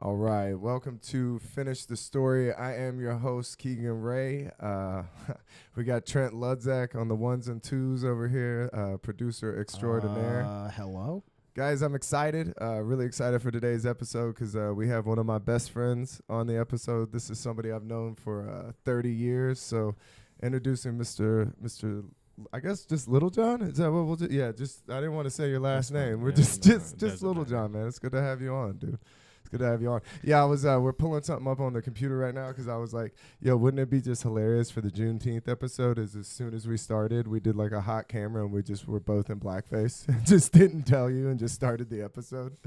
All right, welcome to Finish the Story. I am your host, Keegan Ray. We got Trent Ludzak on the ones and twos over here, producer extraordinaire. Hello. Guys, I'm excited, really excited for today's episode because we have one of my best friends on the episode. This is somebody I've known for 30 years. So introducing Mr. I guess just Little John? Is that what we'll do? Yeah, I didn't want to say your last name. We're just Little John, man. It's good to have you on, dude. It's good to have you on. Yeah, we're pulling something up on the computer right now because I was like, yo, wouldn't it be just hilarious for the Juneteenth episode as soon as we started, we did like a hot camera and we're both in blackface and just didn't tell you and just started the episode.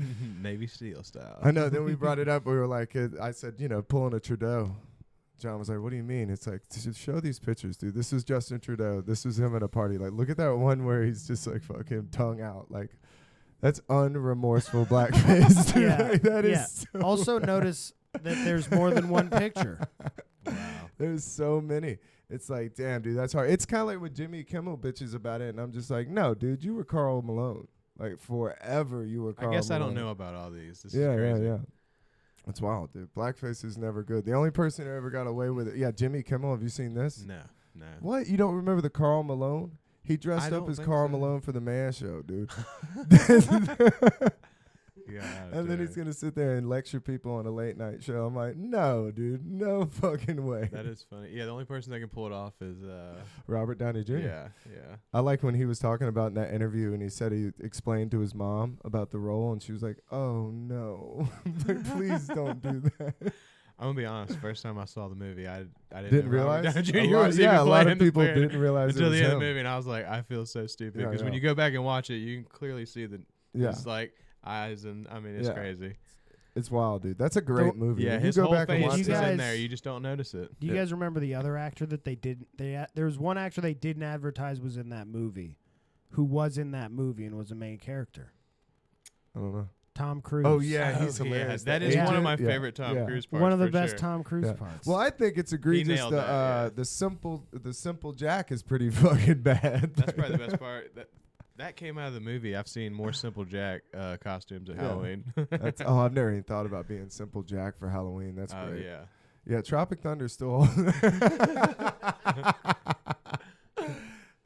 Navy SEAL style. I know. Then we brought it up. We were like, I said, pulling a Trudeau. John was like, what do you mean? It's like, show these pictures, dude. This is Justin Trudeau. This is him at a party. Like, look at that one where he's just like fucking tongue out. Like, that's unremorseful blackface, dude. Yeah. Like, that is so Also notice that there's more than one picture. Wow. There's so many. It's like, damn, dude, that's hard. It's kind of like when Jimmy Kimmel bitches about it, and I'm just like, no, dude, you were Karl Malone. Like, forever you were Karl I guess Malone. I don't know about all these. This Yeah, is crazy. yeah. That's wild, dude. Blackface is never good. The only person who ever got away with it, yeah, Jimmy Kimmel. Have you seen this? No. What? You don't remember the Karl Malone? He dressed I up don't as think Karl so. Malone for the Man Show, dude. Yeah. And then he's gonna sit there and lecture people on a late night show. I'm like, no, dude, no fucking way. That is funny. Yeah, the only person that can pull it off is Robert Downey Jr. Yeah. I like when he was talking about in that interview and he said he explained to his mom about the role and she was like, oh no, like, please don't do that. I'm gonna be honest. First time I saw the movie, I Didn't know Robert realize. Downey Jr. A lot, was yeah, even a lot playing of the people part didn't realize it until was the end of him. the movie, and I was like, I feel so stupid Yeah, because when yeah. you go back and watch it, you can clearly see the Yeah, his like eyes, and I mean, it's Yeah. crazy. it's wild, dude. That's a great Don't- movie. Yeah, If his you go whole back and face watch is You that. in guys- there. You just don't notice it. Do you Yeah. guys remember the other actor that they didn't? There was one actor they didn't advertise was in that movie, who was in that movie and was a main character. I don't know. Tom Cruise. Oh yeah, Oh, he's yeah, hilarious. that The is one of agent? my Yeah, favorite Tom yeah. Cruise parts. one of the for best sure. Tom Cruise Yeah. parts. Well, I think it's egregious. nailed that, yeah. The simple Jack is pretty fucking bad. That's probably the best part. That came out of the movie. I've seen more Simple Jack costumes at Yeah. Halloween. I've never even thought about being Simple Jack for Halloween. That's Oh great. yeah. Yeah, Tropic Thunder still.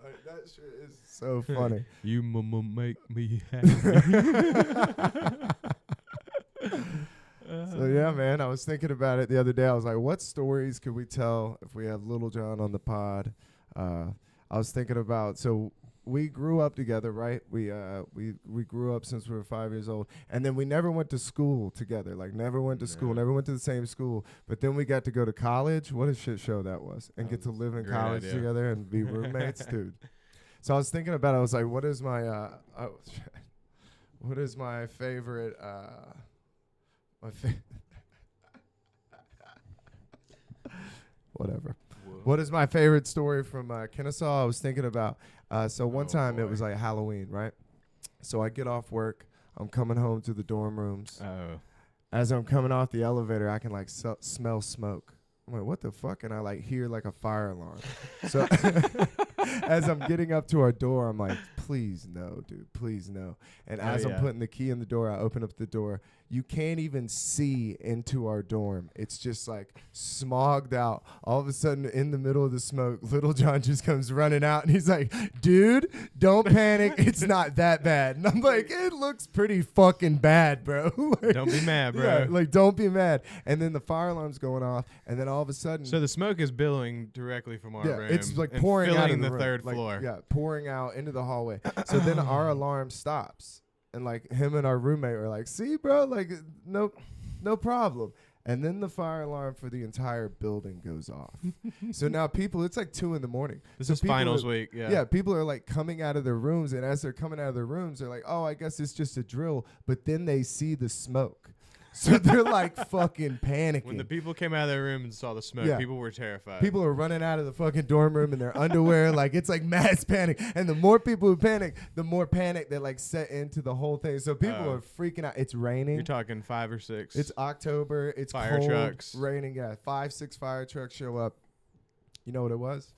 Like, that shit is so funny. You make me happy. So yeah, man, I was thinking about it the other day. I was like, what stories could we tell if we have Little John on the pod? I was thinking about, so we grew up together, right? We grew up since we were 5 years old, and then we never went to school together. Like, never went to school, No. never went to the same school. But then we got to go to college. What a shit show that was, and That get to was live in a great college idea. together and be roommates, dude. So I was thinking about it. I was like, what is my what is my favorite whatever. What is my favorite story from Kennesaw? I was thinking about. So one Oh, time it boy. was like Halloween, right? So I get off work. I'm coming home to the dorm rooms. Oh. As I'm coming off the elevator, I can like smell smoke. I'm like, what the fuck? And I like hear like a fire alarm. So as I'm getting up to our door, I'm like, please no, dude, please no. And Oh, as I'm yeah. putting the key in the door, I open up the door. You can't even see into our dorm. It's just like smogged out. All of a sudden, in the middle of the smoke, Little John just comes running out, and he's like, dude, don't panic. It's not that bad. And I'm like, it looks pretty fucking bad, bro. Like, Don't be mad, bro. yeah, like, don't be mad. And then the fire alarm's going off, and then all of a sudden, So the smoke is billowing directly from our room. it's like and pouring out filling of the the room. third Like, floor. Yeah, pouring out into the hallway. So then our alarm stops, and like him and our roommate were like, "See, bro, like no problem." And then the fire alarm for the entire building goes off. So now people, it's like 2 a.m. This So is people finals are- week. Yeah, people are like coming out of their rooms, and as they're coming out of their rooms, they're like, "Oh, I guess it's just a drill." But then they see the smoke, so they're like fucking panicking. When the people came out of their room and saw the smoke, Yeah. people were terrified. People are running out of the fucking dorm room in their underwear. Like, it's like mass panic. And the more people who panic, the more panic that like set into the whole thing. So people Oh. are freaking out. It's raining. You're talking 5 or 6. It's October. It's Fire cold, trucks. raining. Yeah, 5-6 fire trucks show up. You know what it was?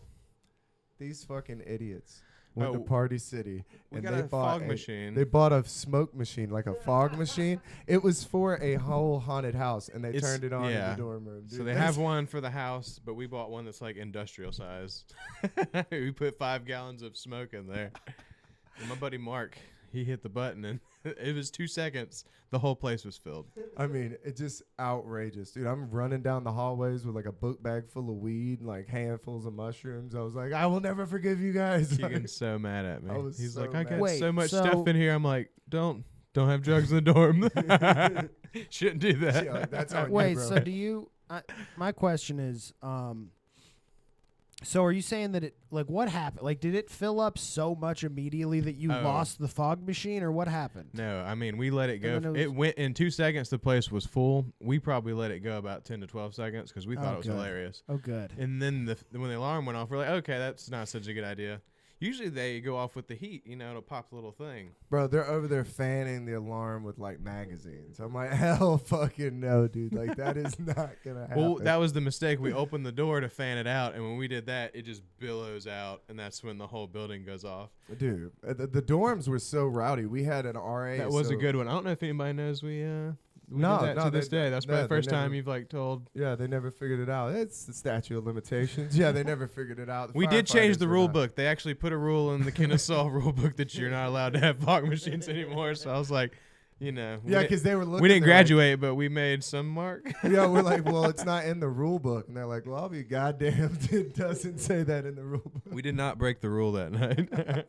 These fucking idiots went to Oh, Party City, We and got they a bought fog machine. They bought a smoke machine, like a fog machine. It was for a whole haunted house, and they It's- turned it on in yeah. the dorm room. So dude. they That's- have one for the house, but we bought one that's like industrial size. We put 5 gallons of smoke in there. And my buddy Mark, he hit the button, and it was 2 seconds. The whole place was filled. I mean, it's just outrageous, dude. I'm running down the hallways with like a book bag full of weed, and like handfuls of mushrooms. I was like, I will never forgive you guys. Keegan's so mad at me. I was He's so like, I mad. got Wait, so much so- stuff in here. I'm like, don't have drugs in the dorm. Shouldn't do that. Yeah, like, that's on you, Wait, bro. so do you? My question is, so are you saying that it like what happened? Like, did it fill up so much immediately that you Oh. lost the fog machine, or what happened? No, I mean, we let it go. And then It went in 2 seconds. The place was full. We probably let it go about 10 to 12 seconds because we thought Oh, it was good. hilarious. Oh, good. And then when the alarm went off, we're like, okay, that's not such a good idea. Usually they go off with the heat, it'll pop the little thing. Bro, they're over there fanning the alarm with like magazines. I'm like, hell fucking no, dude. Like, that is not gonna happen. Well, that was the mistake. We opened the door to fan it out, and when we did that, it just billows out, and that's when the whole building goes off. Dude, the dorms were so rowdy. We had an RA. That was a so- good one. I don't know if anybody knows we No, did that no, to this they- day. That's no, probably the they first time never- you've like told. Yeah, they never figured it out. It's the statute of limitations. Yeah, they never figured it out. The We did change firefighters the were rule not. book. They actually put a rule in the Kennesaw rule book that you're not allowed to have fog machines anymore. So I was like, we Yeah, didn't- because they were looking. we didn't they're like- graduate, but we made some mark. Yeah, we're like, well, it's not in the rule book, and they're like, well, I'll be goddamned. It doesn't say that in the rule book. We did not break the rule that night.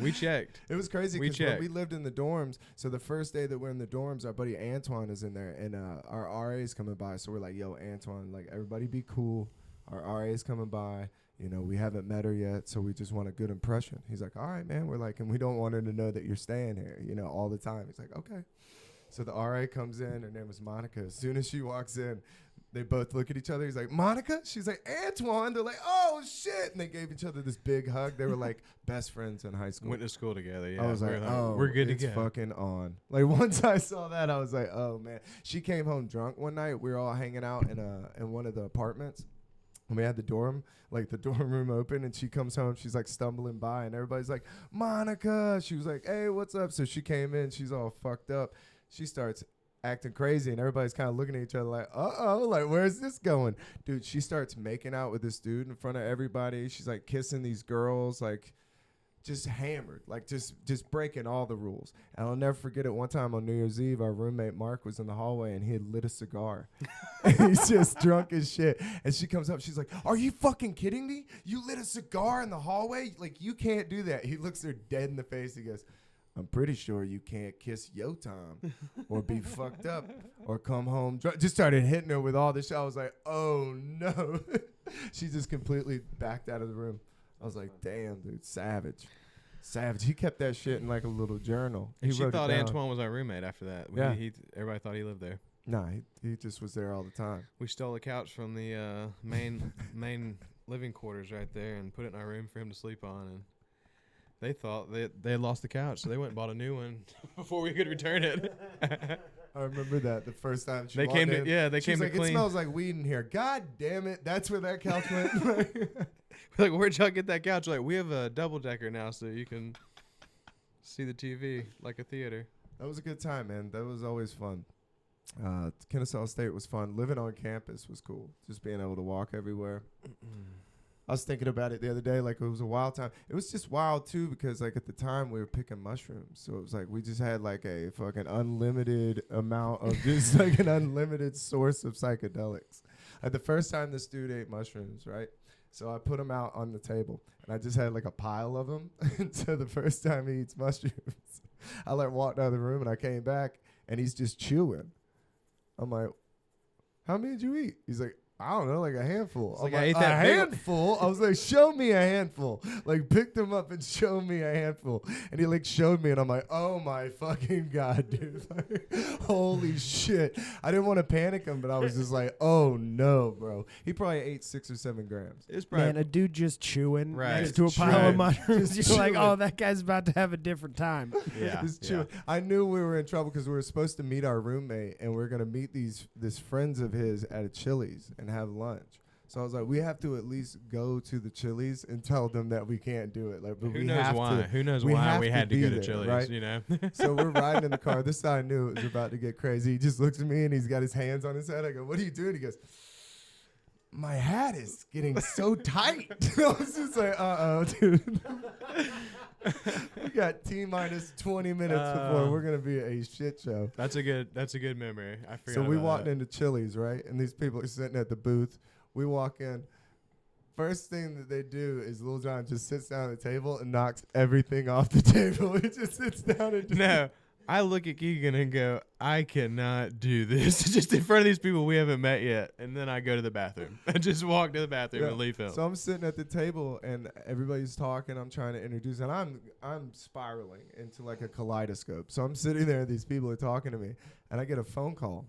We checked. It was crazy We because when checked. we lived in the dorms, so the first day that we're in the dorms, our buddy Antoine is in there, and our RA is coming by. So we're like, yo, Antoine, like, everybody be cool. Our RA is coming by. We haven't met her yet, so we just want a good impression. He's like, all right, man. We're like, and we don't want her to know that you're staying here, all the time. He's like, okay. So the RA comes in. Her name is Monica. As soon as she walks in, they both look at each other. He's like, Monica? She's like, Antoine. They're like, oh, shit. And they gave each other this big hug. They were like best friends in high school. Went to school together. Yeah, I was like, oh, we're good it's to go. fucking on. Like, once I saw that, I was like, oh, man. She came home drunk one night. We were all hanging out in one of the apartments. And we had the dorm room open, and she comes home. She's like stumbling by, and everybody's like, Monica. She was like, hey, what's up? So she came in. She's all fucked up. She starts acting crazy, and everybody's kind of looking at each other like, uh-oh, like, where's this going? Dude, she starts making out with this dude in front of everybody. She's like kissing these girls, like just hammered, like just breaking all the rules. And I'll never forget it. One time on New Year's Eve, our roommate Mark was in the hallway, and he had lit a cigar. And he's just drunk as shit. And she comes up, she's like, are you fucking kidding me? You lit a cigar in the hallway? Like, you can't do that. He looks her dead in the face. He goes, I'm pretty sure you can't kiss yo Tom or be fucked up or come home drunk. Just started hitting her with all this shit. I was like, oh no. She just completely backed out of the room. I was like, damn, dude, savage. He kept that shit in like a little journal. And He she wrote it thought down. Antoine was our roommate after that. Yeah. Everybody thought he lived there. Nah, he just was there all the time. We stole a couch from the main living quarters right there and put it in our room for him to sleep on. And they thought they had lost the couch, so they went and bought a new one before we could return it. I remember that the first time she They walked came in. to they She came was to like, it clean. smells like weed in here. God damn it. That's where that couch went. Like, where'd y'all get that couch? Like, we have a double decker now, so you can see the TV like a theater. That was a good time, man. That was always fun. Kennesaw State was fun. Living on campus was cool. Just being able to walk everywhere. I was thinking about it the other day. Like, it was a wild time. It was just wild, too, because, like, at the time, we were picking mushrooms. So it was like we just had, like, a fucking unlimited amount of just, like, an unlimited source of psychedelics. Like, the first time this dude ate mushrooms, right? So I put them out on the table, and I just had, like, a pile of them. And so the first time he eats mushrooms, I, like, walked out of the room, and I came back, and he's just chewing. I'm like, how many did you eat? He's like, I don't know, like a handful. It's I'm like, I like, ate a that big- handful? I was like, show me a handful. Like, picked him up and showed me a handful. And he, like, showed me, and I'm like, oh, my fucking God, dude. Like, holy shit. I didn't want to panic him, but I was just like, oh, no, bro. He probably ate 6 or 7 grams. It was probably Man, a dude just chewing Right. next to a Just pile chewing. of mushrooms. Just You're like, chewing. oh, that guy's about to have a different time. yeah. Just yeah. chewing. I knew we were in trouble because we were supposed to meet our roommate, and we are going to meet this friends of his at a Chili's and have lunch. So I was like, we have to at least go to the Chili's and tell them that we can't do it. Like, but Who we knows have why? to. Who knows we why have we to had to be go to there, Chili's? right? You know. So we're riding in the car. This time I knew it was about to get crazy. He just looks at me and he's got his hands on his head. I go, what are you doing? He goes, my hat is getting so tight. I was just like, dude. We got T-minus 20 minutes before we're gonna be a shit show. That's a good memory. I forgot. So we about walked that. into Chili's, right? And these people are sitting at the booth. We walk in. First thing that they do is Lil Jon just sits down at the table and knocks everything off the table. He just sits down and just No, I look at Keegan and go, I cannot do this just in front of these people we haven't met yet. And then I go to the bathroom. I just walk to the bathroom and leave him. So I'm sitting at the table and everybody's talking. I'm trying to introduce, and I'm spiraling into like a kaleidoscope. So I'm sitting there, these people are talking to me, and I get a phone call.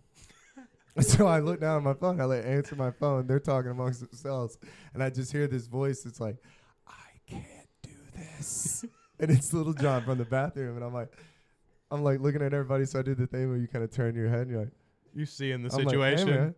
So I look down at my phone. I answer my phone. They're talking amongst themselves, and I just hear this voice. It's like, I can't do this, and it's Little John from the bathroom, and I'm like looking at everybody. So I did the thing where you kind of turn your head and you're like, You see in the I'm like, hey, situation, man.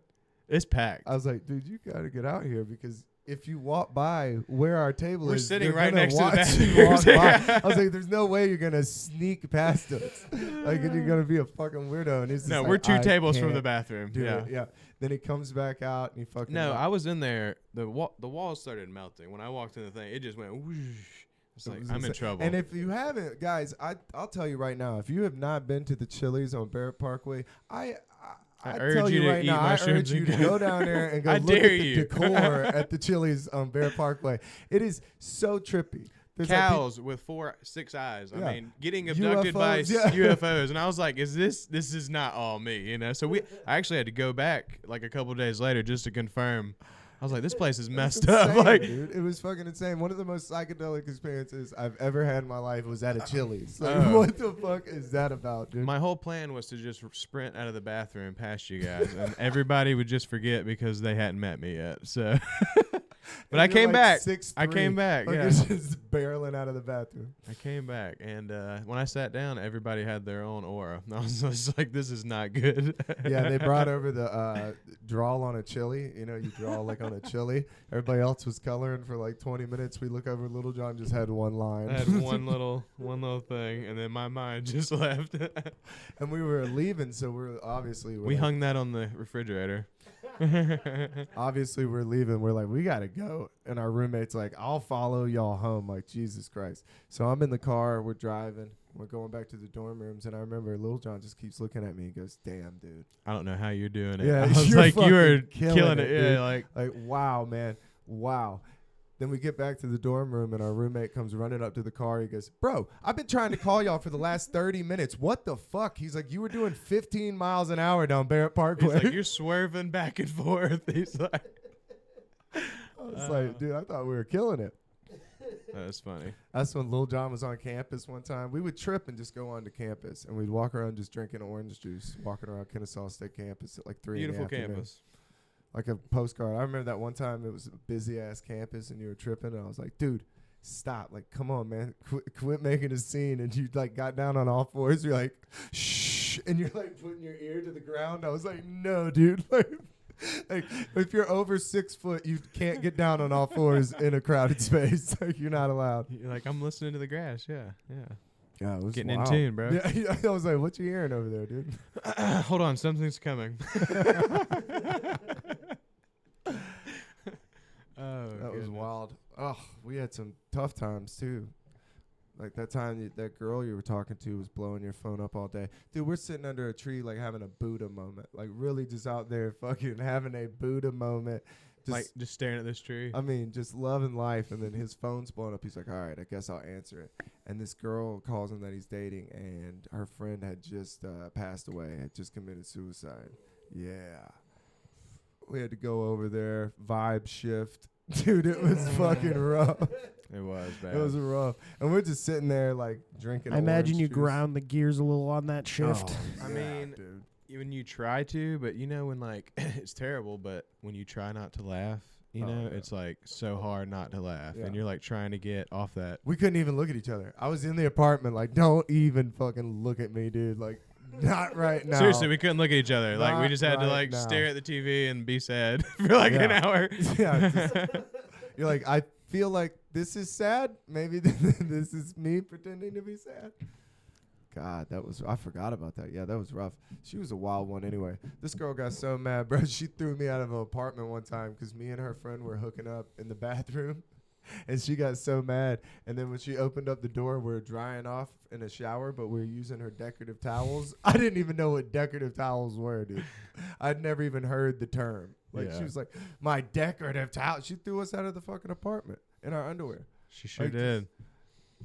it's packed. I was like, dude, you got to get out here because if you walk by where our table We're is, sitting they're right gonna next to the watch you bathroom. walk by. I was like, there's no way you're going to sneak past us. Like, and you're going to be a fucking weirdo. And he's just No, like, we're two I tables from can't the bathroom. do Yeah. it. Yeah. Then he comes back out and he fucking. No, I was in there. The walls started melting. When I walked in the thing, it just went whoosh. It's like, I'm in trouble. And if you haven't, guys, I'll tell you right now, if you have not been to the Chili's on Barrett Parkway, I urge tell you you to right eat now, I mushrooms urge you and to go down there and go I look dare at the you. decor at the Chili's on Barrett Parkway. It is so trippy. There's like cows with 6 eyes. Yeah. I mean, getting abducted by UFOs, yeah. UFOs, and I was like, "Is this is not all me?" You know. So I actually had to go back like a couple days later just to confirm. I was like, "This place is messed up." insane, Like, dude, it was fucking insane. One of the most psychedelic experiences I've ever had in my life was at a Chili's. Like, what the fuck is that about, dude? my whole plan was to just sprint out of the bathroom past you guys, and everybody would just forget because they hadn't met me yet. So, but I came back. 6'3", I came back. like Yeah, it's just barreling out of the bathroom. I came back, and when I sat down, everybody had their own aura. I was just like, "This is not good." Yeah, they brought over the draw on a chili. You know, you draw like on a chili. Everybody else was coloring for like 20 minutes. We look over, Little John just had one line. I had one little thing, and then my mind just left. And we were leaving, so We hung that on the refrigerator. Obviously, we're leaving. We're like, we gotta go. And our roommate's like, I'll follow y'all home. Like, Jesus Christ. So I'm in the car. We're driving. We're going back to the dorm rooms. And I remember Lil John just keeps looking at me. He goes, damn, dude. I don't know how you're doing it. Yeah, I was you're like, you were fucking killing it. dude. Yeah, like Like, wow, man. Wow. Then we get back to the dorm room, and our roommate comes running up to the car. He goes, bro, I've been trying to call y'all for the last 30 minutes. What the fuck? He's like, you were doing 15 miles an hour down Barrett Parkway. he's like, you're swerving back and forth. He's like, I was like, dude, I thought we were killing it. that's funny. That's when Lil Jon was on campus one time. We would trip and just go onto campus, and we'd walk around just drinking orange juice, walking around Kennesaw State campus at like 3 Beautiful in the afternoon. campus. Like a postcard. I remember that one time it was a busy ass campus and you were tripping, and I was like, dude, stop. Like, come on, man. Quit making a scene. And you like got down on all fours. You're like, shh. And you're like putting your ear to the ground. I was like, no, dude. Like if you're over 6 foot, you can't get down on all fours in a crowded space. Like, you're not allowed. You're like, I'm listening to the grass. Yeah. Yeah, it was Getting wild. in tune, bro. Yeah, I was like, what you hearing over there, dude? Hold on, something's coming. That was wild. Oh, we had some tough times too. Like that time that girl you were talking to was blowing your phone up all day. Dude, we're sitting under a tree like having a Buddha moment. Like really just out there fucking having a Buddha moment. Just staring at this tree. I mean, just loving life. And then his phone's blowing up. He's like, all right, I guess I'll answer it. And this girl calls him that he's dating, and her friend had just passed away, had just committed suicide. Yeah. We had to go over there, vibe shift. Dude, it was fucking rough. It was bad. It was rough. And we're just sitting there, like, drinking I imagine you orange juice. ground the gears a little on that shift. Oh, I yeah, mean, dude. when you try to, but you know when like it's terrible, but when you try not to laugh, you know, yeah. it's like so hard not to laugh, Yeah. and you're like trying to get off that. We couldn't even look at each other. I was in the apartment, like, don't even fucking look at me, dude. Like, Not right now. Seriously, we couldn't look at each other. Like we Not just had to right like now. stare at the TV and be sad for like an hour. Yeah, you're like, I feel like this is sad. Maybe this is me pretending to be sad. God, I forgot about that. Yeah, that was rough. She was a wild one anyway. This girl got so mad, bro. She threw me out of an apartment one time because me and her friend were hooking up in the bathroom. And she got so mad. And then when she opened up the door, we were drying off in a shower, but we were using her decorative towels. I didn't even know what decorative towels were, dude. I'd never even heard the term. Like, she was like, my decorative towel. She threw us out of the fucking apartment in our underwear. She sure Like, did.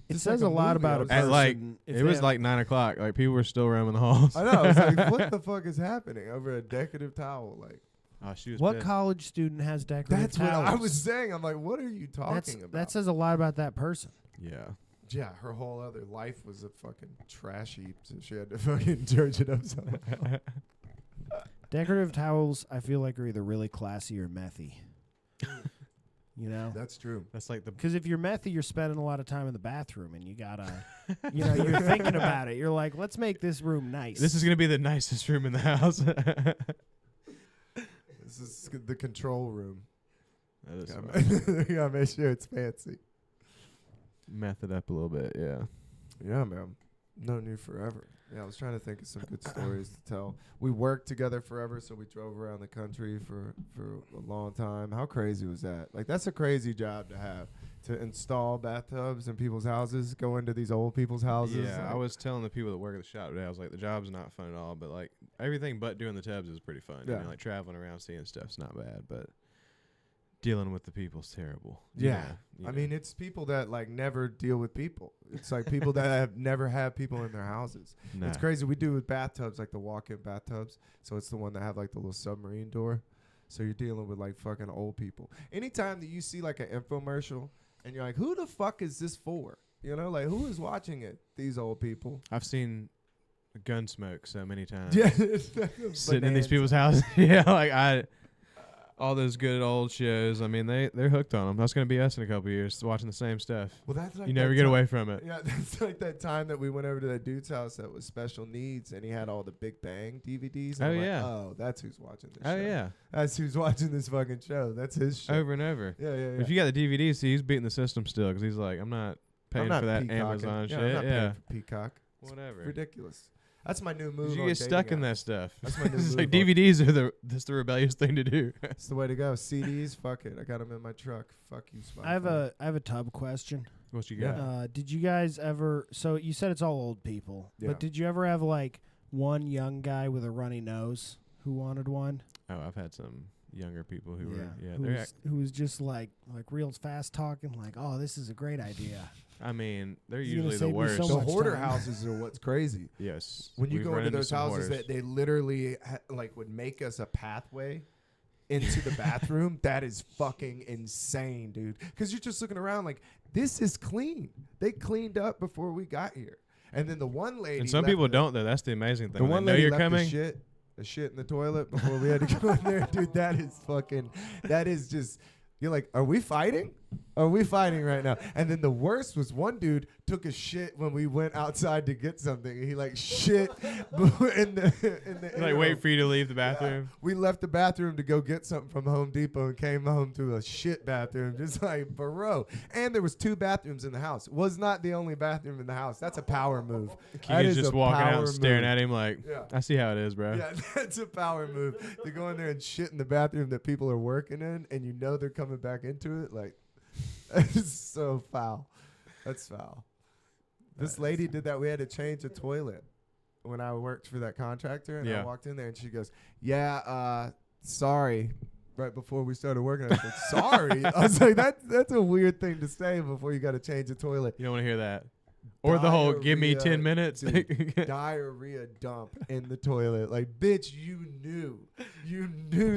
It Just says like a a lot movie. about I a was person. like, if It they was have- like 9 o'clock. Like people were still roaming the halls. I know. I was like, what the fuck is happening over a decorative towel? Like, Oh, she was what pissed. college student has decorative that's what towels? I was saying. I'm like, what are you talking about? That says a lot about that person. Yeah. Yeah, her whole other life was a fucking trash heap, so she had to fucking charge it up somehow. Decorative towels, I feel like, are either really classy or methy. You know? That's true. That's like the Because if you're methy, you're spending a lot of time in the bathroom, and you gotta, you're thinking about it. You're like, let's make this room nice. this is gonna be the nicest room in the house. That This is the control room. is You gotta make sure it's fancy. meth it up a little bit. Yeah. Yeah, man. Known you forever. Yeah, I was trying to think of some good stories to tell. We worked together forever, so we drove around the country for a long time. How crazy was that? Like, that's a crazy job to have, to install bathtubs in people's houses, go into these old people's houses. Yeah, like, I was telling the people that work at the shop today, I was like, the job's not fun at all, but like everything but doing the tubs is pretty fun. Yeah. You know, like traveling around seeing stuff's not bad, but dealing with the people's terrible. You Yeah. know. I mean, it's people that like never deal with people. It's like people that have never had people in their houses. nah. It's crazy. We do with bathtubs, like the walk-in bathtubs. So it's the one that have like the little submarine door. So you're dealing with like fucking old people. Anytime that you see like an infomercial and you're like, who the fuck is this for? You know, like who is watching it? These old people. I've seen Gunsmoke so many times. Yeah. Sitting in these people's houses. Yeah, like all those good old shows. I mean, they're hooked on them. That's gonna be us in a couple of years, watching the same stuff. Well, that's like You never that get time- away from it. Yeah, that's like that time that we went over to that dude's house that was special needs, and he had all the Big Bang DVDs. And Oh, I'm like, yeah. oh, that's who's watching this. Oh show. yeah, That's who's watching this fucking show. That's his show. over and over. Yeah, yeah, yeah. If you got the DVDs, see, he's beating the system still because he's like, I'm not paying I'm not for that peacocking. Amazon Yeah, shit. I'm not Yeah, paying for Peacock. It's whatever. ridiculous. That's my new move. 'Cause you on get stuck dating in apps. that stuff. That's my new It's like move on- DVDs are that's the rebellious thing to do. It's the way to go. CDs, fuck it. I got them in my truck. Fuck you, Spotify. I have a tub question. What you Yeah. got? Did you guys ever? So you said it's all old people, Yeah. but did you ever have like one young guy with a runny nose who wanted one? Oh, I've had some younger people who were who was just like real fast talking, like, oh, this is a great idea. I mean, they're He's gonna usually the save me worst. so The much hoarder time. houses are what's crazy. Yes. When you we've go run into those some houses hoarders. that they literally would make us a pathway into the bathroom, that is fucking insane, dude. Because you're just looking around like, this is clean. They cleaned up before we got here. And then the one lady, And some left people the- don't though. That's the amazing thing. The When one they know lady you're left coming. the shit in the toilet before we had to go in there, dude. That is just. You're like, are we fighting? Are we fighting right now? And then the worst was one dude took a shit when we went outside to get something. He like shit in the Like interim. wait for you to leave the Yeah. bathroom. We left the bathroom to go get something from Home Depot and came home to a shit bathroom. Just like, bro. And there was 2 bathrooms in the house. Was not the only bathroom in the house. That's a power move. That He's is just a walking out power and staring move. at him like, Yeah. I see how it is, bro. Yeah, that's a power move. To go in there and shit in the bathroom that people are working in, and you know they're coming back into it. Like, it's so foul. That's foul. This lady did that. We had to change a toilet when I worked for that contractor, and I Yeah. walked in there, and she goes, "Yeah, sorry." Right before we started working, I was like, "Sorry." I was like, "That's a weird thing to say before you got to change a toilet." You don't want to hear that. Or the whole give me Diarrhea, 10 minutes. dude. Diarrhea dump in the toilet. Like, bitch, you knew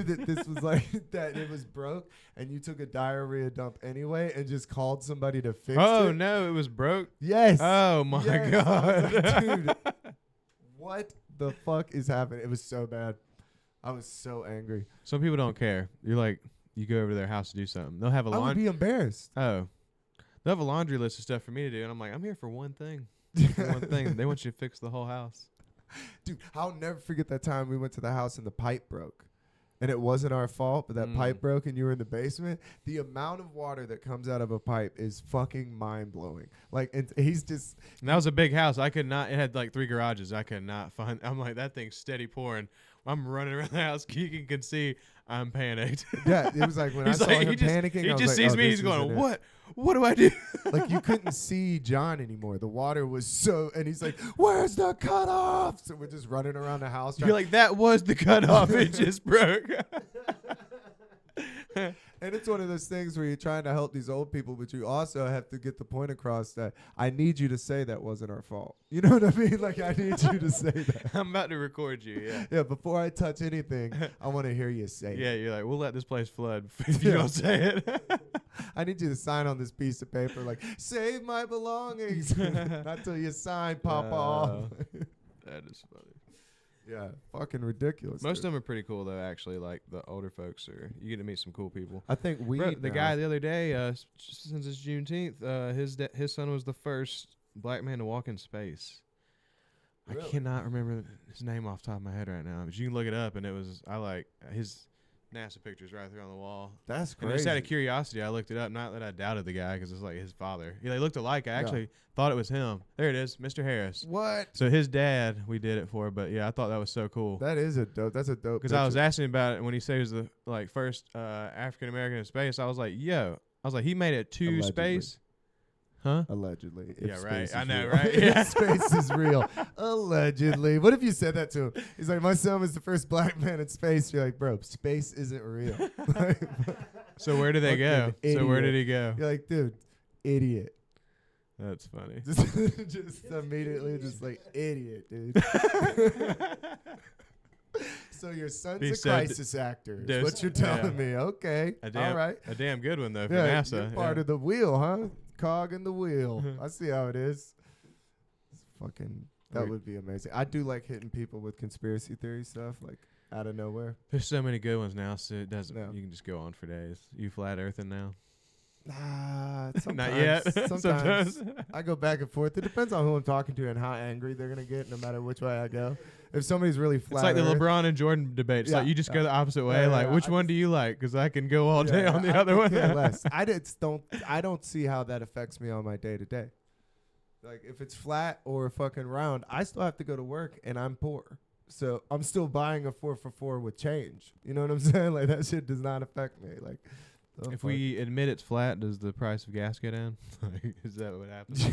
that this was like that it was broke, and you took a diarrhea dump anyway and just called somebody to fix it. Oh no, it was broke. Yes. Oh my Yes. I was god. like, dude, what the fuck is happening? It was so bad. I was so angry. Some people don't care. You're like, you go over to their house to do something. They'll have a I would laundry. be embarrassed. Oh, they'll have a laundry list of stuff for me to do, and I'm like, I'm here for one thing. For one thing. They want you to fix the whole house. Dude, I'll never forget that time we went to the house and the pipe broke. And it wasn't our fault, but that pipe broke and you were in the basement. The amount of water that comes out of a pipe is fucking mind-blowing. Like, and he's just... And that was a big house. I could not... It had like 3 garages. I could not find... I'm like, that thing's steady pouring. I'm running around the house. Keegan can see I'm panicked. Yeah, it was like when I saw him panicking, he I was just like, sees oh, me. this He's going, isn't it. what? What do I do? Like, you couldn't see John anymore. The water was so... And he's like, where's the cutoff? So we're just running around the house. You're like, that was the cutoff. It just broke. And it's one of those things where you're trying to help these old people, but you also have to get the point across that I need you to say that wasn't our fault. You know what I mean? Like, I need you to say that. I'm about to record you, yeah. Yeah, before I touch anything, I want to hear you say Yeah, it. you're like, we'll let this place flood if you don't say it. I need you to sign on this piece of paper, like, save my belongings. Not till you sign, Papa. off. That is funny. Yeah, fucking ridiculous. Most of dude. them are pretty cool, though, actually. Like, the older folks you get to meet some cool people. I think The guy the other day, since it's Juneteenth, his son was the first black man to walk in space. Really? I cannot remember his name off the top of my head right now, but you can look it up, and it was his NASA pictures right there on the wall. That's And crazy. just out of curiosity, I looked it up. Not that I doubted the guy, because it's like his father. They looked alike. I actually thought it was him. There it is, Mr. Harris. What? So his dad, we did it for, but yeah, I thought that was so cool. That is a dope. That's a dope. Because I was asking about it when he said he was the first African American in space. I was like, he made it to Allegedly. space, huh? Allegedly. If Yeah, space right. is I know, real. right? If Yeah. space is real. Allegedly. What if you said that to him? He's like, my son was the first black man in space. You're like, bro, space isn't real. So where did they go? Fucking So where did idiot. he go? You're like, dude, idiot. That's funny. Just immediately, just like, idiot, dude. So your son's He a said crisis actor. Is there's- what you're telling me. Okay. All right. A damn good one though for Yeah, NASA. you're part of the wheel, huh? Cog in the wheel. I see how it is. It's fucking. That Weird. would be amazing. I do like hitting people with conspiracy theory stuff, like out of nowhere. There's so many good ones now, so it doesn't. No. You can just go on for days. You flat earthing now? Sometimes, Not yet. Sometimes I go back and forth. It depends on who I'm talking to and how angry they're gonna get, no matter which way I go. If somebody's really flat, It's like the earth- LeBron and Jordan debate. It's Yeah, like you just go yeah. the opposite way. Yeah, like, yeah, which I one do you like? Because I can go all day on the I other could one. care less. I don't see how that affects me on my day to day. Like if it's flat or fucking round, I still have to go to work and I'm poor. So I'm still buying a 4 for $4 with change. You know what I'm saying? Like that shit does not affect me. Like If we admit it's flat, does the price of gas go down? Like, is that what happens?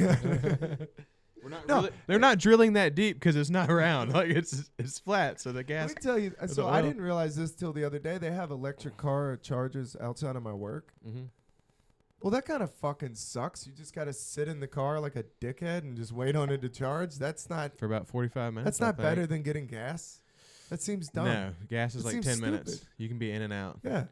We're not No. they're not drilling that deep because it's not round. Like it's flat, so the gas. Let me tell you. the So I oil. didn't realize this till the other day. They have electric car chargers outside of my work. Mm-hmm. Well, that kind of fucking sucks. You just got to sit in the car like a dickhead and just wait on it to charge. That's not. For about 45 minutes. That's I not think. better than getting gas. That seems dumb. No, gas is That like seems 10 minutes. stupid. You can be in and out. Yeah.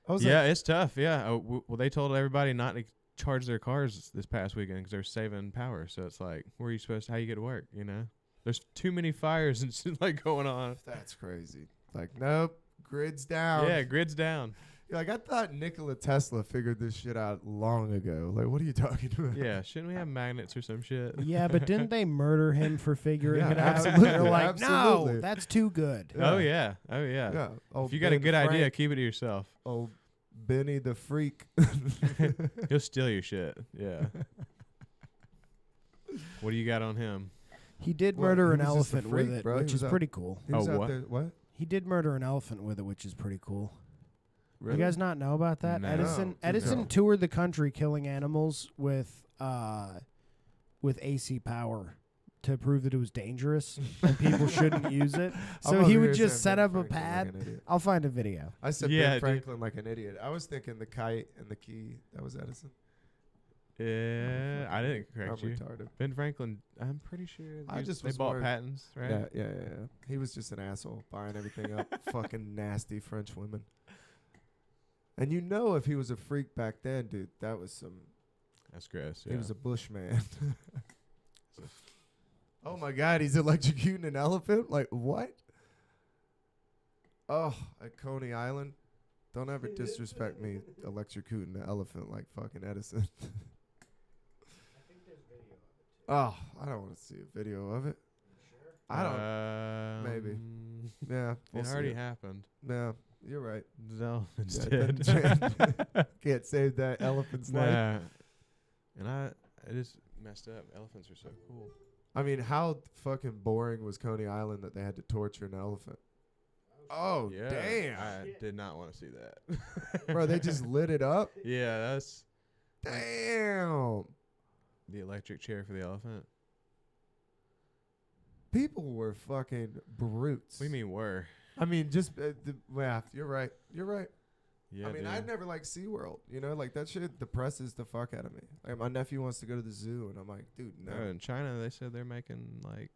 I was Yeah, like, it's tough. Yeah. Well, they told everybody not to charge their cars this past weekend because they're saving power. So it's like, where are you supposed to? How you get to work? You know, there's too many fires and shit like going on. that's crazy. Like, nope, grid's down. Yeah, grid's down. You're like, I thought Nikola Tesla figured this shit out long ago. Like, what are you talking about? Yeah, shouldn't we have magnets or some shit? Yeah, but didn't they murder him for figuring Yeah, it out? absolutely, They're like, absolutely. no, that's too good. Yeah. Oh yeah, oh yeah. Yeah. Oh, If you got a Ben good idea, Frank- keep it to yourself. Oh, Benny the Freak. He'll steal your shit. Yeah. What do you got on him? He did Well, murder he an was just a elephant freak, with it, bro. He which was is out- pretty cool. He was Oh, out what? there. What? He did murder an elephant with it, which is pretty cool. Really? You guys not know about that? No. Edison No. toured the country killing animals with AC power to prove that it was dangerous and people shouldn't use it. I'm So over he here would just saying set Ben up a Franklin like pad. an idiot. I'll find a video. I said Yeah, Ben dude. Franklin like an idiot. I was thinking the kite and the key. That was Edison. Yeah, I didn't I'm correct you. retarded. Ben Franklin, I'm pretty sure I just they was bought worried. patents, right? Yeah. He was just an asshole buying everything up. Fucking nasty French women. And you know, if he was a freak back then, dude, that was some. That's gross. Yeah. He was a bushman. Oh my God, he's electrocuting an elephant? Like what? Oh, at Coney Island. Don't ever disrespect me electrocuting an elephant like fucking Edison. Oh, I don't want to see a video of it. I don't. Maybe. Yeah. We'll It see already happened. Yeah, you're right. The elephant's Yeah, dead. it doesn't change. Can't save that elephant's life. Nah. And I just messed up. Elephants are so cool. I mean, how fucking boring was Coney Island that they had to torture an elephant? Oh, Yeah. damn. I did not want to see that. Bro, they just lit it up? Yeah, that's Damn. the electric chair for the elephant. People were fucking brutes. What do you mean were? I mean, just, yeah, you're right. You're right. Yeah, I mean, dude. I'd never liked SeaWorld. You know, like that shit depresses the fuck out of me. Like my nephew wants to go to the zoo, and I'm like, dude, no. In China, they said they're making like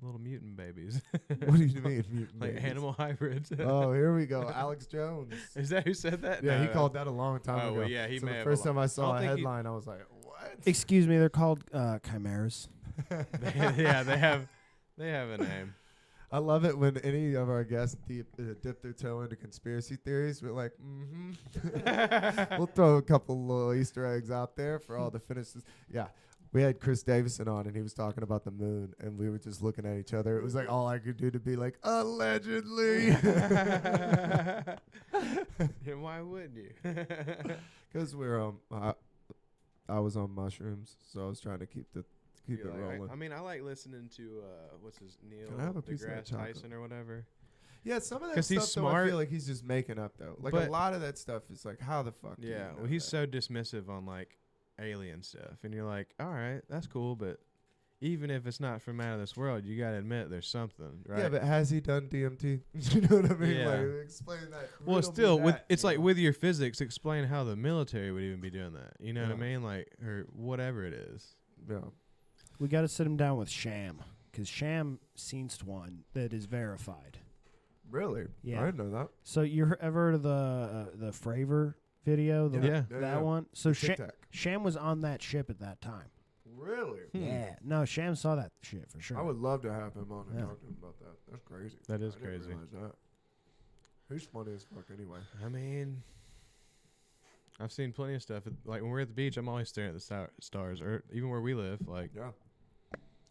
little mutant babies. What do you mean? mutant Like babies? animal hybrids. Oh, here we go. Alex Jones. Is that who said that? Yeah, No, he called that a long time Oh, ago. well, yeah, he so may the have first a time I saw a think he- headline, I was like, what? Excuse me, they're called chimeras. Yeah, they have a name. I love it when any of our guests dip their toe into conspiracy theories. We're like, we'll throw a couple little Easter eggs out there for all the finishes. Yeah. We had Chris Davison on, and he was talking about the moon, and we were just looking at each other. It was like all I could do to be like, allegedly. And why wouldn't you? Because we're I was on mushrooms, so I was trying to keep it rolling. I mean, I like listening to what's his Neil Can I have a piece of that deGrasse chocolate? Tyson or whatever. Yeah, some of that 'Cause stuff he's though, I smart. feel like he's just making up though. Like But- a lot of that stuff is like, how the fuck? do you Yeah, know well, he's that? so dismissive on like alien stuff, and you're like, all right, that's cool, but even if it's not from out of this world, you gotta admit there's something, right? Yeah, but has he done DMT? You know what I mean? Yeah. Like, explain that. well, riddle me still, with that, it's you like know? with your physics, explain how the military would even be doing that. You know what I Yeah. mean? Like, or whatever it is. Yeah. We got to sit him down with Sham, because Sham seen one that is verified. Really? Yeah. I didn't know that. So you ever heard of the Fravor video? The, Yeah. that one. So Tic Tac. Sham was on that ship at that time. Really? Yeah. No, Sham saw that shit for sure. I would love to have him on and Yeah. talk to him about that. That's crazy. That is I didn't crazy. realize that. He's funny as fuck anyway. I mean, I've seen plenty of stuff. Like when we're at the beach, I'm always staring at the stars, or even where we live. Like, Yeah.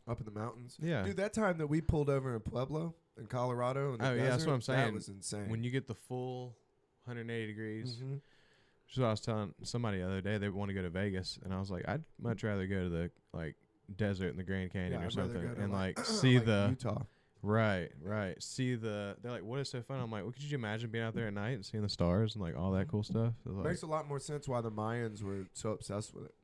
Up in the mountains. yeah, Dude, that time that we pulled over in Pueblo, in Colorado, in the Oh, yeah, that's what I'm desert, That saying. was insane. when you get the full 180 degrees. Mhm. Which is what I was telling somebody the other day. They want to go to Vegas, and I was like, I'd much rather go to the like desert in the Grand Canyon Yeah, or I'd rather something, go to and like like see the Utah. right. See the. They're like, what is so fun? I'm like, well, could you imagine being out there at night and seeing the stars and like all that cool stuff? I was like, Makes a lot more sense why the Mayans were so obsessed with it.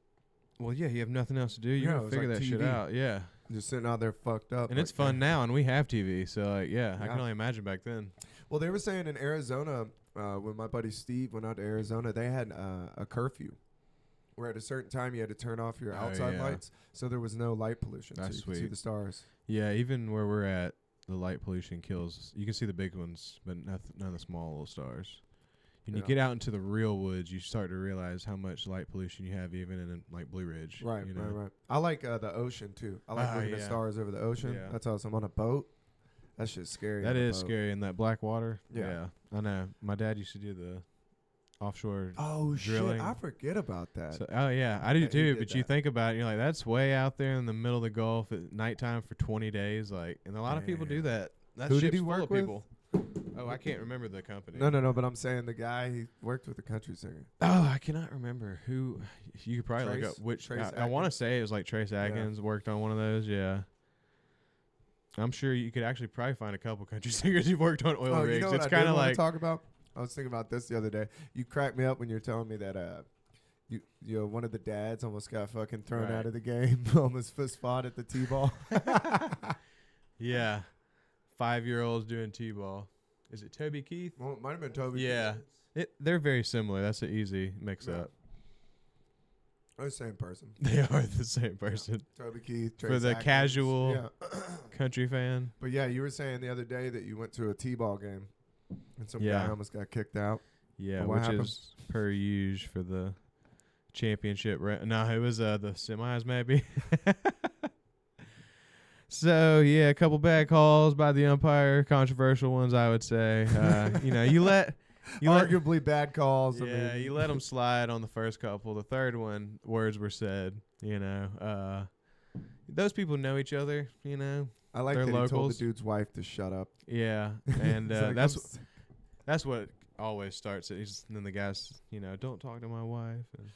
well, yeah, you have nothing else to do. You Yeah, it can was figure like that shit TV. out. Yeah, Just sitting out there fucked up. and it's like, fun now, and we have TV, so like, yeah, I Yeah. can only imagine back then. Well, they were saying in Arizona, when my buddy Steve went out to Arizona, they had a curfew where at a certain time you had to turn off your Oh, outside yeah. lights, so there was no light pollution. That's so you could see sweet. the stars. Yeah, even where we're at, the light pollution kills. You can see the big ones, but none of the small little stars. When you Yeah. get out into the real woods, you start to realize how much light pollution you have, even in like Blue Ridge. Right, you know? right. I like the ocean too. I like Ah, looking at yeah. stars over the ocean. Yeah. That's awesome. On a boat, that shit's scary. That on a is boat. scary in that black water. Yeah. I know. My dad used to do the offshore. Oh Drilling. shit! I forget about that. So, oh yeah, I do Yeah, he too. did But you that. think about it, you're like, that's way out there in the middle of the Gulf at nighttime for 20 days. Like, and a lot of people do Damn. that. That Who did ship's he full work of with? people. Oh, I can't remember the company. No. But I'm saying the guy he worked with, the country singer. Oh, I cannot remember who. You could probably look Trace- up which. Trace I want to Atkins? say it was like Trace Atkins worked on one of those. Yeah. I'm sure you could actually probably find a couple country singers who've worked on oil Oh, rigs. you know what It's I kind did of want like to talk about? I was thinking about this the other day. You cracked me up when you were telling me that you know, one of the dads almost got fucking thrown Right. out of the game, almost fist fought at the T-ball. yeah, 5-year-olds doing t-ball. Is it Toby Keith? Well, it might have been Toby. Yeah. They're very similar. That's an easy mix Yeah. up. They're the same person. They are the same person. Toby Keith. For Trace the Atkins. casual- Yeah. Country fan. But yeah, you were saying the other day that you went to a T-ball game and some Yeah. guy almost got kicked out. Yeah, What which happened? is per usual for the championship. No, it was the semis maybe. So yeah, a couple bad calls by the umpire, controversial ones I would say. You let Arguably bad calls. I yeah, mean, you let them slide on the first couple. The third one, words were said. Those people know each other. I like They're that he told the locals. dude's wife to shut up. Yeah, and He's like, that's what always starts it. And then the guys, don't talk to my wife. And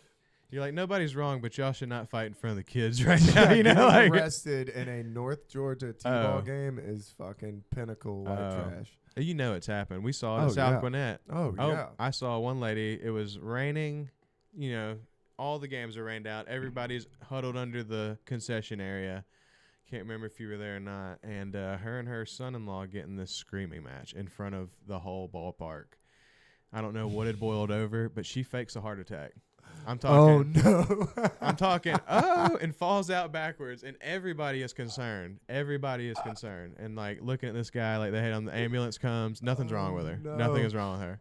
you're like, nobody's wrong, but y'all should not fight in front of the kids right now. Getting like arrested in a North Georgia T-ball game is fucking pinnacle white trash. It's happened. We saw it at Oh, South yeah. Gwinnett. Oh yeah. I saw one lady. It was raining. All the games are rained out. Everybody's huddled under the concession area. Can't remember if you were there or not. And her and her son-in-law get in this screaming match in front of the whole ballpark. I don't know what had boiled over, but she fakes a heart attack. I'm talking. Oh no. I'm talking. And falls out backwards, and everybody is concerned. Everybody is concerned, and like looking at this guy, like they had on the ambulance comes. Nothing's wrong with her. No. Nothing is wrong with her.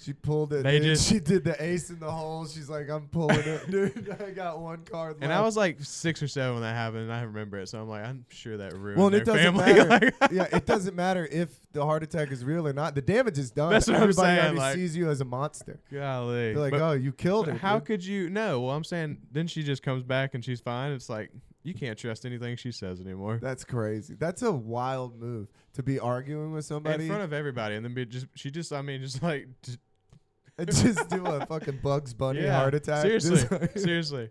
She pulled it. She did the ace in the hole. She's like, I'm pulling it, dude. I got one card left. And I was like 6 or 7 when that happened, and I remember it. So I'm like, I'm sure that ruined Well, and their it doesn't family. matter. Yeah, it doesn't matter if the heart attack is real or not. The damage is done. That's what I'm Everybody saying, already like- sees you as a monster. Golly. They're like, But oh, you killed her. how dude. could you? No. Well, I'm saying then she just comes back and she's fine. It's like you can't trust anything she says anymore. That's crazy. That's a wild move to be arguing with somebody In front of everybody, and then and just do a fucking Bugs Bunny Yeah, heart attack. seriously, Just like- seriously.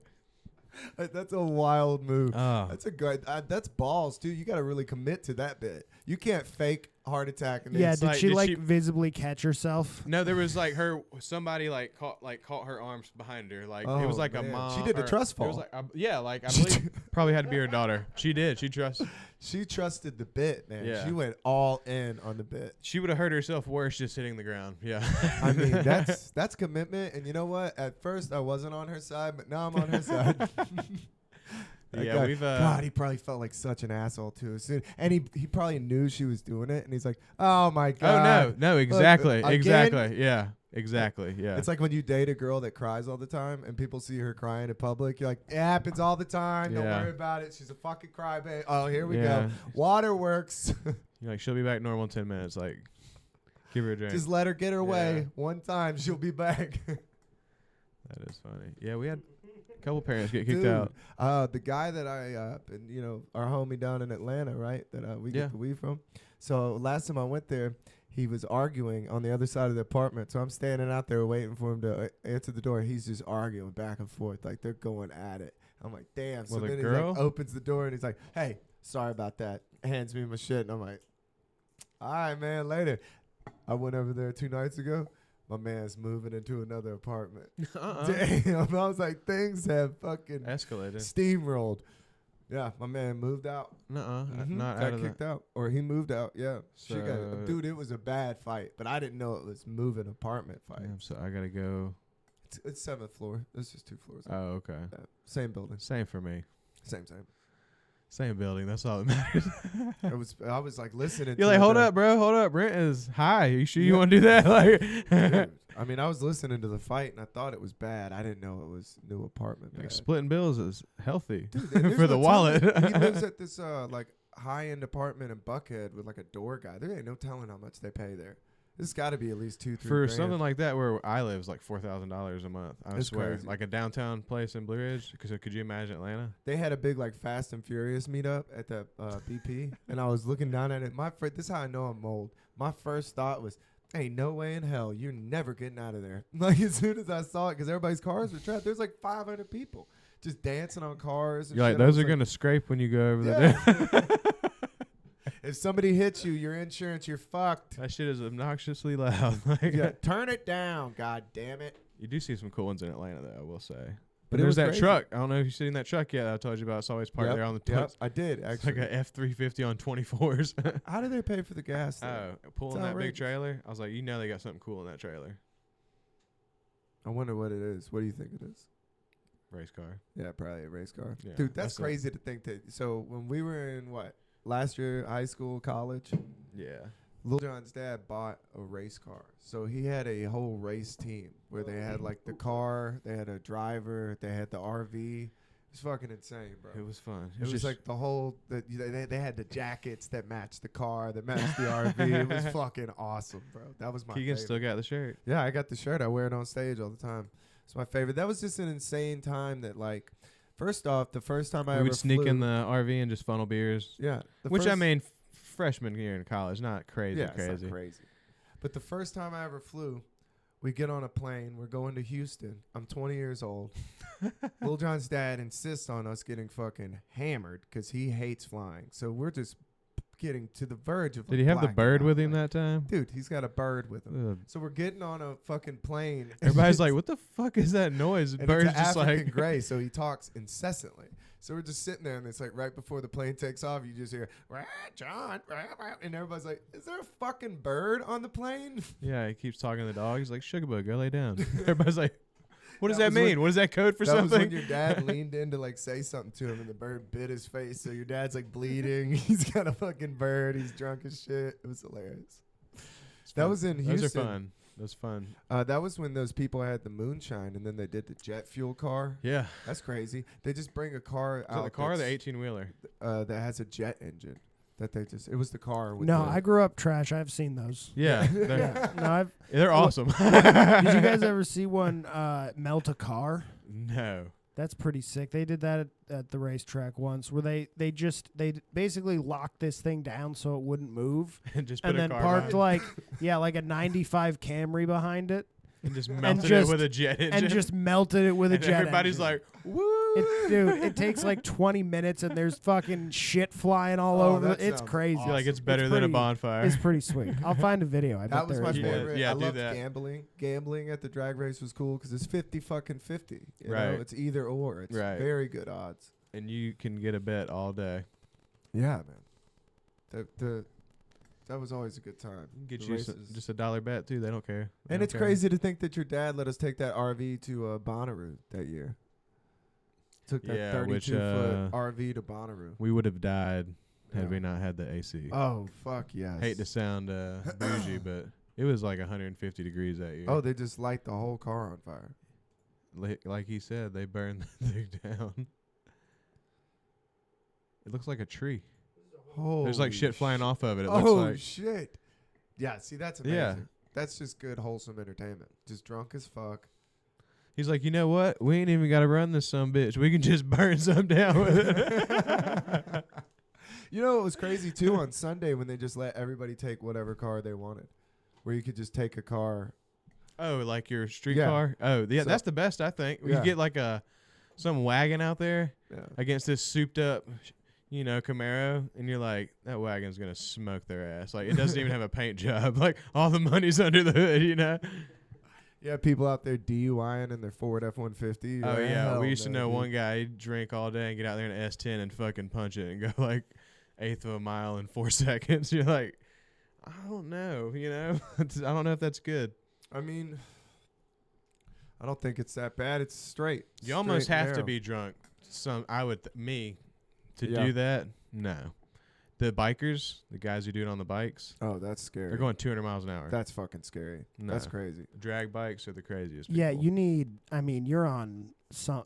That's a wild move. Oh. That's a good. That's balls, too. You got to really commit to that bit. You can't fake heart attack. And then Yeah, it's did like- she did like she- visibly catch herself? No, there was like somebody caught her arms behind her. Like it Oh, was like a man. mom. She did the or- trust It was fall. like I believe probably had to be her daughter. She did. She trusted the bit, man. Yeah. She went all in on the bit. She would have hurt herself worse just hitting the ground. Yeah. I mean, that's commitment. And you know what? At first, I wasn't on her side, but now I'm on her side. That Yeah, guy- we've, God, he probably felt like such an asshole too. Soon, and he probably knew she was doing it, and he's like, "Oh my god." Oh no, exactly, again? exactly. Yeah, exactly. Yeah. It's like when you date a girl that cries all the time, and people see her crying in public. You're like, "It happens all the time. Don't Yeah. worry about it. She's a fucking crybaby." Oh, here we Yeah. go. Waterworks. You're like she'll be back normal in 10 minutes. Like, give her a drink. Just let her get her way. Yeah. One time, she'll be back. That is funny. Yeah, we had a couple parents get kicked Dude, out. the guy that our homie down in Atlanta, right? That we Yeah. get the weed from. So last time I went there, he was arguing on the other side of the apartment. So I'm standing out there waiting for him to answer the door. He's just arguing back and forth, like they're going at it. I'm like, damn. So With a then he girl? like opens the door and he's like, "Hey, sorry about that." Hands me my shit, and I'm like, "All right, man, later." I went over there 2 nights ago. My man's moving into another apartment. Damn, I was like, things have fucking Escalated. steamrolled. Yeah, my man moved out. Nuh-uh. Mhm. Not Got out of kicked out, or he moved out. Yeah, So- dude, it was a bad fight, but I didn't know it was moving apartment fight. Damn, so I gotta go. It's 7th floor. It's just 2 floors. Oh, okay. Yeah, same building, Same for me. same. Same building. That's all that matters. I was like listening. You're to like, it hold though. up, bro. Hold up. Rent is high. You sure you Yeah. want to do that? Like, Dude, I mean, I was listening to the fight and I thought it was bad. I didn't know it was new apartment. like bad. splitting bills is healthy Dude, there's for the no wallet. telling. He lives at this like high-end apartment in Buckhead with like a door guy. There ain't no telling how much they pay there. This got to be at least 2-3 For grand. something like that, where I live is like $4,000 a month. I It's swear, crazy. like a downtown place in Blue Ridge. Because could you imagine Atlanta? They had a big like Fast and Furious meetup at the BP, and I was looking down at it. This is how I know I'm old. My first thought was, "Ain't no way in hell you're never getting out of there." Like as soon as I saw it, because everybody's cars were trapped. There's like 500 people just dancing on cars. And You're like, shit. I those was are gonna scrape when you go over Yeah. there. If somebody hits you, your insurance, you're fucked. That shit is obnoxiously loud. Like, Yeah, turn it down. God damn it. you do see some cool ones in Atlanta, though. I will say. But But it there's was that crazy. truck. I don't know if you've seen that truck yet. I told you about. It's always parked Yep, there on the yep, trucks. I did It's actually. like a F-350 on 24s. How do they pay for the gas? though? Pulling that big outrageous. trailer. I was like, they got something cool in that trailer. I wonder what it is. What do you think it is? Race car. Yeah, probably a race car. Yeah, Dude, that's that's it. crazy to think that. So when we were in last year, high school, college, Yeah. Lil Jon's dad bought a race car. So he had a whole race team where they had like the car, they had a driver, they had the RV. It was fucking insane, bro. It was fun. It was like the whole they had the jackets that matched the car, that matched the RV. It was fucking awesome, bro. That was my Keegan favorite. still got the shirt. Yeah, I got the shirt. I wear it on stage all the time. It's my favorite. That was just an insane time that like first off, the first time I We ever would sneak flew, in the RV and just funnel beers. yeah, the Which I first- mean, freshman year in college, not crazy, It's crazy. not crazy. But the first time I ever flew, we get on a plane. We're going to Houston. I'm 20 years old. Lil Jon's dad insists on us getting fucking hammered because he hates flying. So we're just getting to the verge of. Did he have the blacking bird out. with him that time? Dude, he's got a bird with him. Ugh. So we're getting on a fucking plane. Everybody's like, "What the fuck is that noise?" And Bird's it's an just African like, gray, so he talks incessantly. So we're just sitting there, and it's like right before the plane takes off, you just hear, "Rah, John," rah, rah," and everybody's like, "Is there a fucking bird on the plane?" yeah, he keeps talking to the dog. He's like, "Sugarbug, go lay down." Everybody's like, "What does That that was when- mean? What is that code for That was when something?" your dad leaned in to like say something to him, and the bird bit his face. So your dad's like bleeding. He's got a fucking bird. He's drunk as shit. It was hilarious. That was in Houston. Those are fun. That's fun. That was when those people had the moonshine, and then they did the jet fuel car. Yeah. That's crazy. They just bring a car Is out. it the car or the that's, 18-wheeler? that has a jet engine. That they just. It was the car. With No, the, I grew up trash. I've seen those. Yeah. Yeah. No, I've. They're awesome. Did you guys ever see one melt a car? No. That's pretty sick. They did that at the racetrack once, where they basically locked this thing down so it wouldn't move, And just put and a then car parked behind like a '95 Camry behind it, and just melted it just- with a jet engine. and just melted it with a And jet. everybody's engine. like, "Woo!" Dude, it takes like 20 minutes, and there's fucking shit flying all Oh, over. that It's sounds crazy. I feel like it's better It's than a pretty- bonfire. It's pretty sweet. I'll find a video. I bet That was there my is. Yeah, favorite. yeah, I do loved that. gambling. Gambling at the drag race was cool because it's 50 fucking 50. You Right. know? It's either or. It's Right. very good odds. And you can get a bet all day. Yeah, man. That was always a good time. You can get The you some, races. just $1 bet too. They don't care. They And don't it's care. crazy to think that your dad let us take that RV to Bonnaroo that year. Took that Yeah, 32-foot RV to Bonnaroo. We would have died had Yeah. we not had the AC. Oh, fuck yes. Hate to sound bougie, but it was like 150 degrees that year. Oh, they just light the whole car on fire. Like he said, they burned the thing down. It looks like a tree. There's like shit flying off of it. It looks like shit. Yeah, see, that's amazing. Yeah. That's just good, wholesome entertainment. Just drunk as fuck. he's like, you know what? We ain't even got to run this some bitch. We can just burn some down with it. You know, it was crazy, too, on Sunday when they just let everybody take whatever car they wanted. Where you could just take a car. Oh, like your street Yeah. car? Oh, yeah, So- that's the best, I think. We Yeah. get like some wagon out there Yeah. against this souped up, Camaro, and you're like, that wagon's gonna smoke their ass. Like, it doesn't even have a paint job. Like, all the money's under the hood. Yeah, people out there DUIing in their Ford F-150. Oh yeah, Hell we used to no, know dude. one guy. He'd drink all day and get out there in an S10 and fucking punch it and go like eighth of a mile in 4 seconds. You're like, I don't know. I don't know if that's good. I mean, I don't think it's that bad. It's straight. You almost Straight and have to narrow. be drunk. To Yeah. do that. No, the bikers, the guys who do it on the bikes, Oh, that's scary. they're going 200 miles an hour. That's fucking scary. No. That's crazy. Drag bikes are the craziest. Yeah, people. you need. I mean, you're on some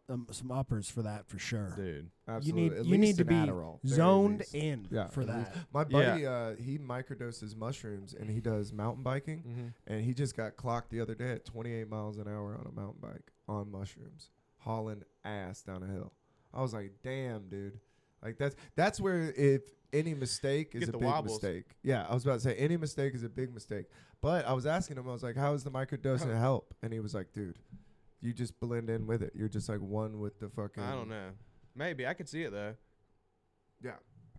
uppers for that for sure. dude. Absolutely. At you need least to an be Adderall, very zoned least. in Yeah, for at least. that. My buddy, he microdoses mushrooms and he does mountain biking, Mm-hmm. and he just got clocked the other day at 28 miles an hour on a mountain bike on mushrooms, hauling ass down a hill. I was like, damn, dude. Like that's where if any mistake is Get a the big wobbles. mistake. Yeah, I was about to say any mistake is a big mistake. But I was asking him, I was like, how is the microdosing help? And he was like, dude, you just blend in with it. You're just like one with the fucking. I don't know. Maybe I could see it though. Yeah,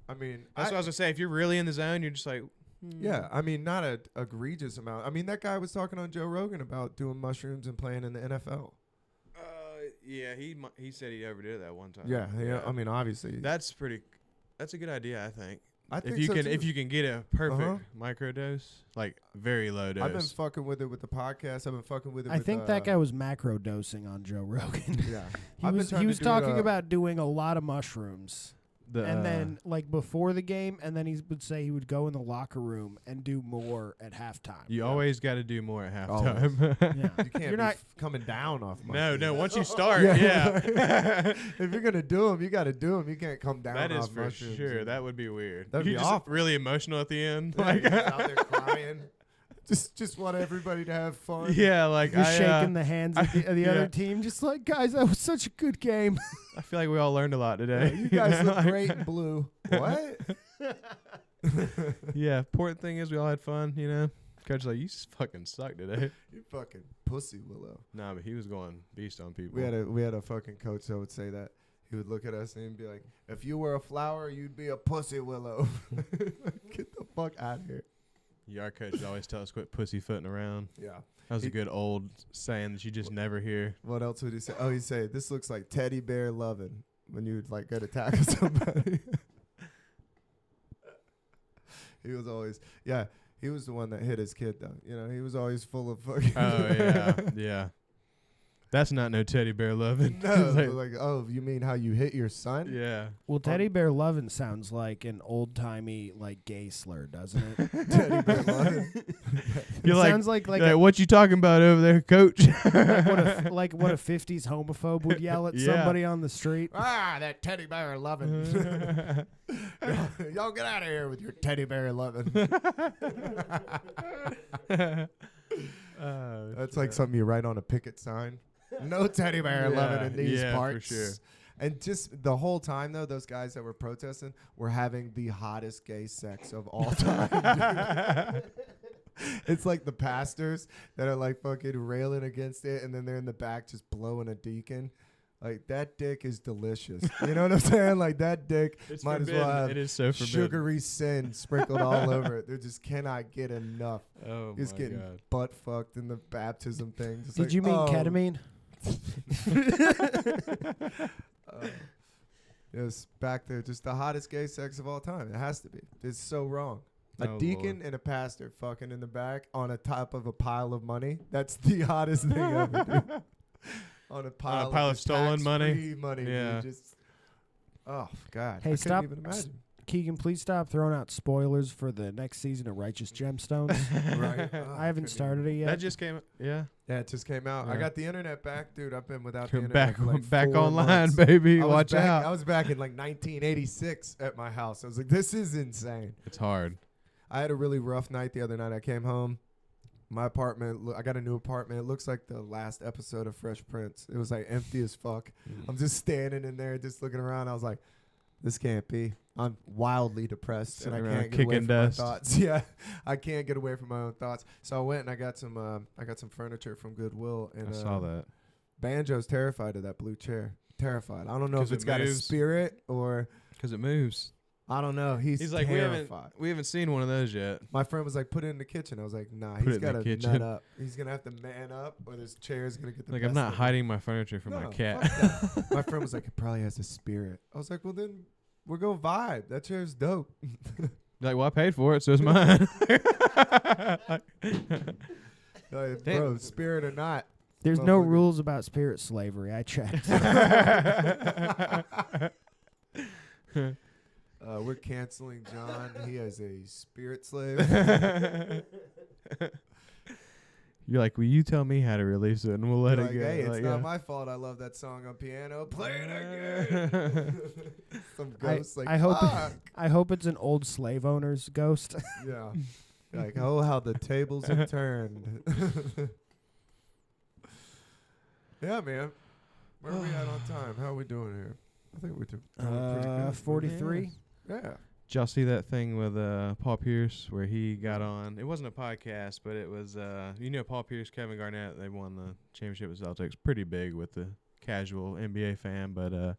I mean, That's what I was gonna say. If you're really in the zone, you're just like, yeah, I mean, not a egregious amount. I mean, that guy was talking on Joe Rogan about doing mushrooms and playing in the NFL. Yeah, he said he overdid it that one time. Yeah, I mean, obviously, That's a good idea, I think. I think If you so can too. if you can get a perfect microdose, like very low dose. I've been fucking with it with the podcast. I've been fucking with it. I with, think that guy was macro dosing on Joe Rogan. Yeah, he I've been was trying he to was do it, talking about doing a lot of mushrooms. And then like before the game, and then he would say he would go in the locker room and do more at halftime. you always got to do more at Always. halftime. Yeah. you can't You're be not coming down off. no, mushrooms. once you start, Yeah. yeah. If you're gonna do them, you got to do them. You can't come down. That is off for mushrooms sure. and- That would be weird. That'd You be just awful. really emotional at the end. Yeah, Like, you're just out there crying. Just want everybody to have fun. yeah, like you're I, shaking the hands of the yeah. other team, just like, guys, that was such a good game. I feel like we all learned a lot Yeah, today. you guys look Like- great in blue. What? Yeah, important thing is we all had fun, you know. Coach like, you fucking suck today. You fucking pussy willow. Nah, but he was going beast on people. We had a fucking coach that would say that. He would look at us and he'd be like, if you were a flower, you'd be a pussy willow. Get the fuck out of here. Yeah, our coach would always tell us quit pussyfooting around. Yeah. That was a good old saying that you just never hear. What else would he say? Oh, he'd say, this looks like teddy bear loving when you would like go to tackle somebody. He was always, yeah, he was the one that hit his kid though. You know, he was always full of fucking. Oh, yeah, yeah. That's not no teddy bear loving. No, like, oh, you mean how you hit your son? Yeah. Well, teddy bear loving sounds like an old timey like gay slur, doesn't it? Teddy bear loving. It sounds like what you talking about over there, coach? like what a 50s homophobe would yell at somebody on the street. Ah, that teddy bear loving. Y'all get out of here with your teddy bear loving. That's like something you write on a picket sign. No teddy bear loving in these parts. For sure. And just the whole time, though, those guys that were protesting were having the hottest gay sex of all time. It's like the pastors that are like fucking railing against it, and then they're in the back just blowing a deacon. Like, that dick is delicious. You know what I'm saying? Like, that dick might as well have it is so forbidden. sugary sin sprinkled all over it. They just cannot get enough. Oh, Just my getting God. butt fucked in the baptism thing. Just Did like, you mean oh. ketamine? Yes, back there, just the hottest gay sex of all time. It has to be. It's so wrong. A Oh, deacon and a pastor fucking in the back on a top of a pile of money. That's the hottest thing ever, dude. On a pile of stolen money. money, Yeah. dude. Just, oh, God. Hey, I stop. couldn't even imagine. Keegan, please stop throwing out spoilers for the next season of Righteous Gemstones. Right. I haven't started it yet. That just came. Yeah. Yeah, it just came out. I Yeah. got the internet back, dude. I've been without the You're internet back, for like back 4 online, months. baby. I was Watch back, out. I was back in like 1986 at my house. I was like, this is insane. It's hard. I had a really rough night the other night. I came home. My apartment, I got a new apartment. It looks like the last episode of Fresh Prince. It was like empty as fuck. I'm just standing in there, just looking around. I was like, this can't be. I'm wildly depressed, Sitting and I around can't get away kicking from dust. my thoughts. Yeah, I can't get away from my own thoughts. So I went and I got some furniture from Goodwill. And I saw that. Banjo's terrified of that blue chair. Terrified. I don't know 'Cause if it's it got a moves. spirit or Because it moves. I don't know. He's Like, terrified. we haven't seen one of those yet. My friend was like, put it in the kitchen. I was like, nah, Put he's it in got the to kitchen. nut up. He's going to have to man up or this chair's going to get the Like, best I'm not of him. hiding my furniture from my No, cat. fuck that. My friend was like, it probably has a spirit. I was like, well, then we're going to vibe. That chair's dope. Like, well, I paid for it, so it's mine. Like, Damn. bro, spirit or not. There's no Motherfucker. rules about spirit slavery. I checked. We're canceling John. He has a spirit slave. You're like, will you tell me how to release it, and we'll let Like, it go. hey, it's Like, not yeah. my fault. I love that song on piano. Play it again. Some ghost like, I hope fuck. I hope it's an old slave owner's ghost. Yeah. Like, oh, how the tables have turned. Yeah, man. Where are we at on time? How are we doing here? I think we're doing pretty good. 43. Yeah. Did y'all see that thing with Paul Pierce where he got on? It wasn't a podcast, but it was, Paul Pierce, Kevin Garnett. They won the championship with Celtics. Pretty big with the casual NBA fan. But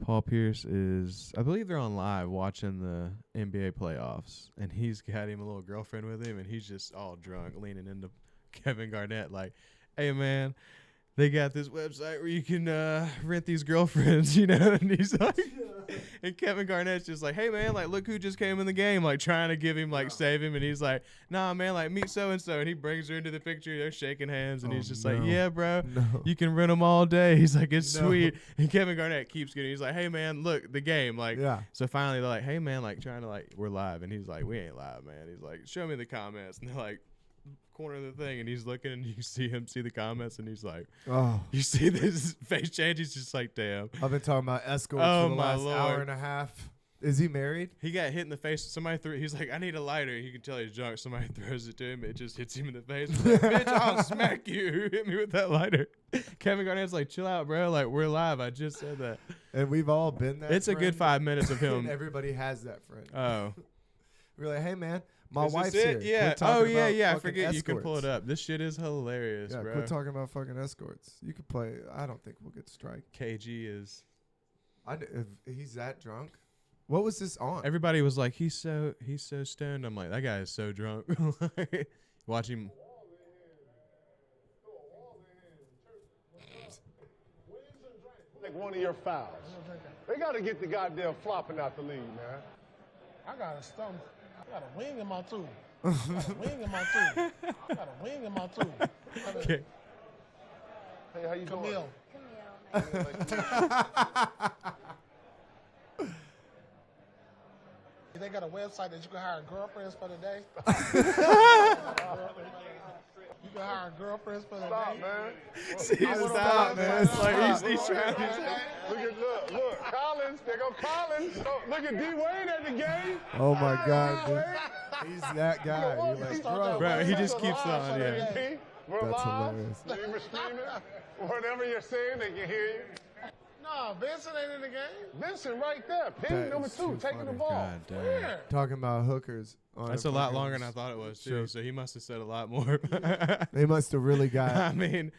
Paul Pierce is, I believe they're on live watching the NBA playoffs. And he's got him a little girlfriend with him. And he's just all drunk, leaning into Kevin Garnett like, hey, man. They got this website where you can rent these girlfriends, and he's like, and Kevin Garnett's just like, hey man, like look who just came in the game, like trying to give him save him, and he's like, nah man, like meet so and so, and he brings her into the picture, they're shaking hands, and he's just like, yeah bro, you can rent them all day. He's like, it's sweet, and Kevin Garnett keeps getting, he's like, hey man, look the game, like, so finally they're like, hey man, like trying to we're live, and he's like, we ain't live, man. He's like, show me the comments, and they're like. Corner of the thing, and he's looking, and you see him see the comments, and he's like, oh, you see this face change, he's just like, damn. I've been talking about escorts for the last hour and a half. Is he married? He got hit in the face. Somebody threw. He's like, I need a lighter. You can tell he's drunk. Somebody throws it to him. It just hits him in the face. He's like, bitch, I'll smack you. Who hit me with that lighter? Kevin Garnett's like, chill out, bro. Like, we're live. I just said that. And we've all been that. It's friend. a good 5 minutes of him. Everybody has that friend. Oh. We're like, hey man, my Is this wife's it? here. Yeah. Quit talking Oh yeah, about yeah. I fucking forget you can pull it escorts. up. This shit is hilarious, Yeah, bro. quit talking about fucking escorts. You could play. I don't think we'll get a strike. KG is. If he's that drunk. What was this on? Everybody was like, he's so stoned. I'm like, that guy is so drunk. Watch him. Like one of your fouls. They got to get the goddamn flopping out the league, man. I got a stomach. I got a wing in my tooth. I got a wing in my tooth. I got a wing in my tooth. Okay. Hey, how you Camille. They got a website that you can hire girlfriends for the day. You can hire girlfriends for the Stop, day. man. Stop, man. It's like he's trying to. Look, Collins. There go Collins. Oh, look at D Wade at the game. Oh my god, dude. He's that guy. You're like, Bro, he just keeps on, yeah. We're That's live. hilarious. You were screaming. Whatever you're saying, they can hear you. No, Vincent ain't in the game. Vincent right there. Pin That number is 2, too taking the funny. ball. God damn. Where? Talking about hookers. On That's a lot longer than I thought it was too. Sure. So he must have said a lot more. They must have really I got. mean,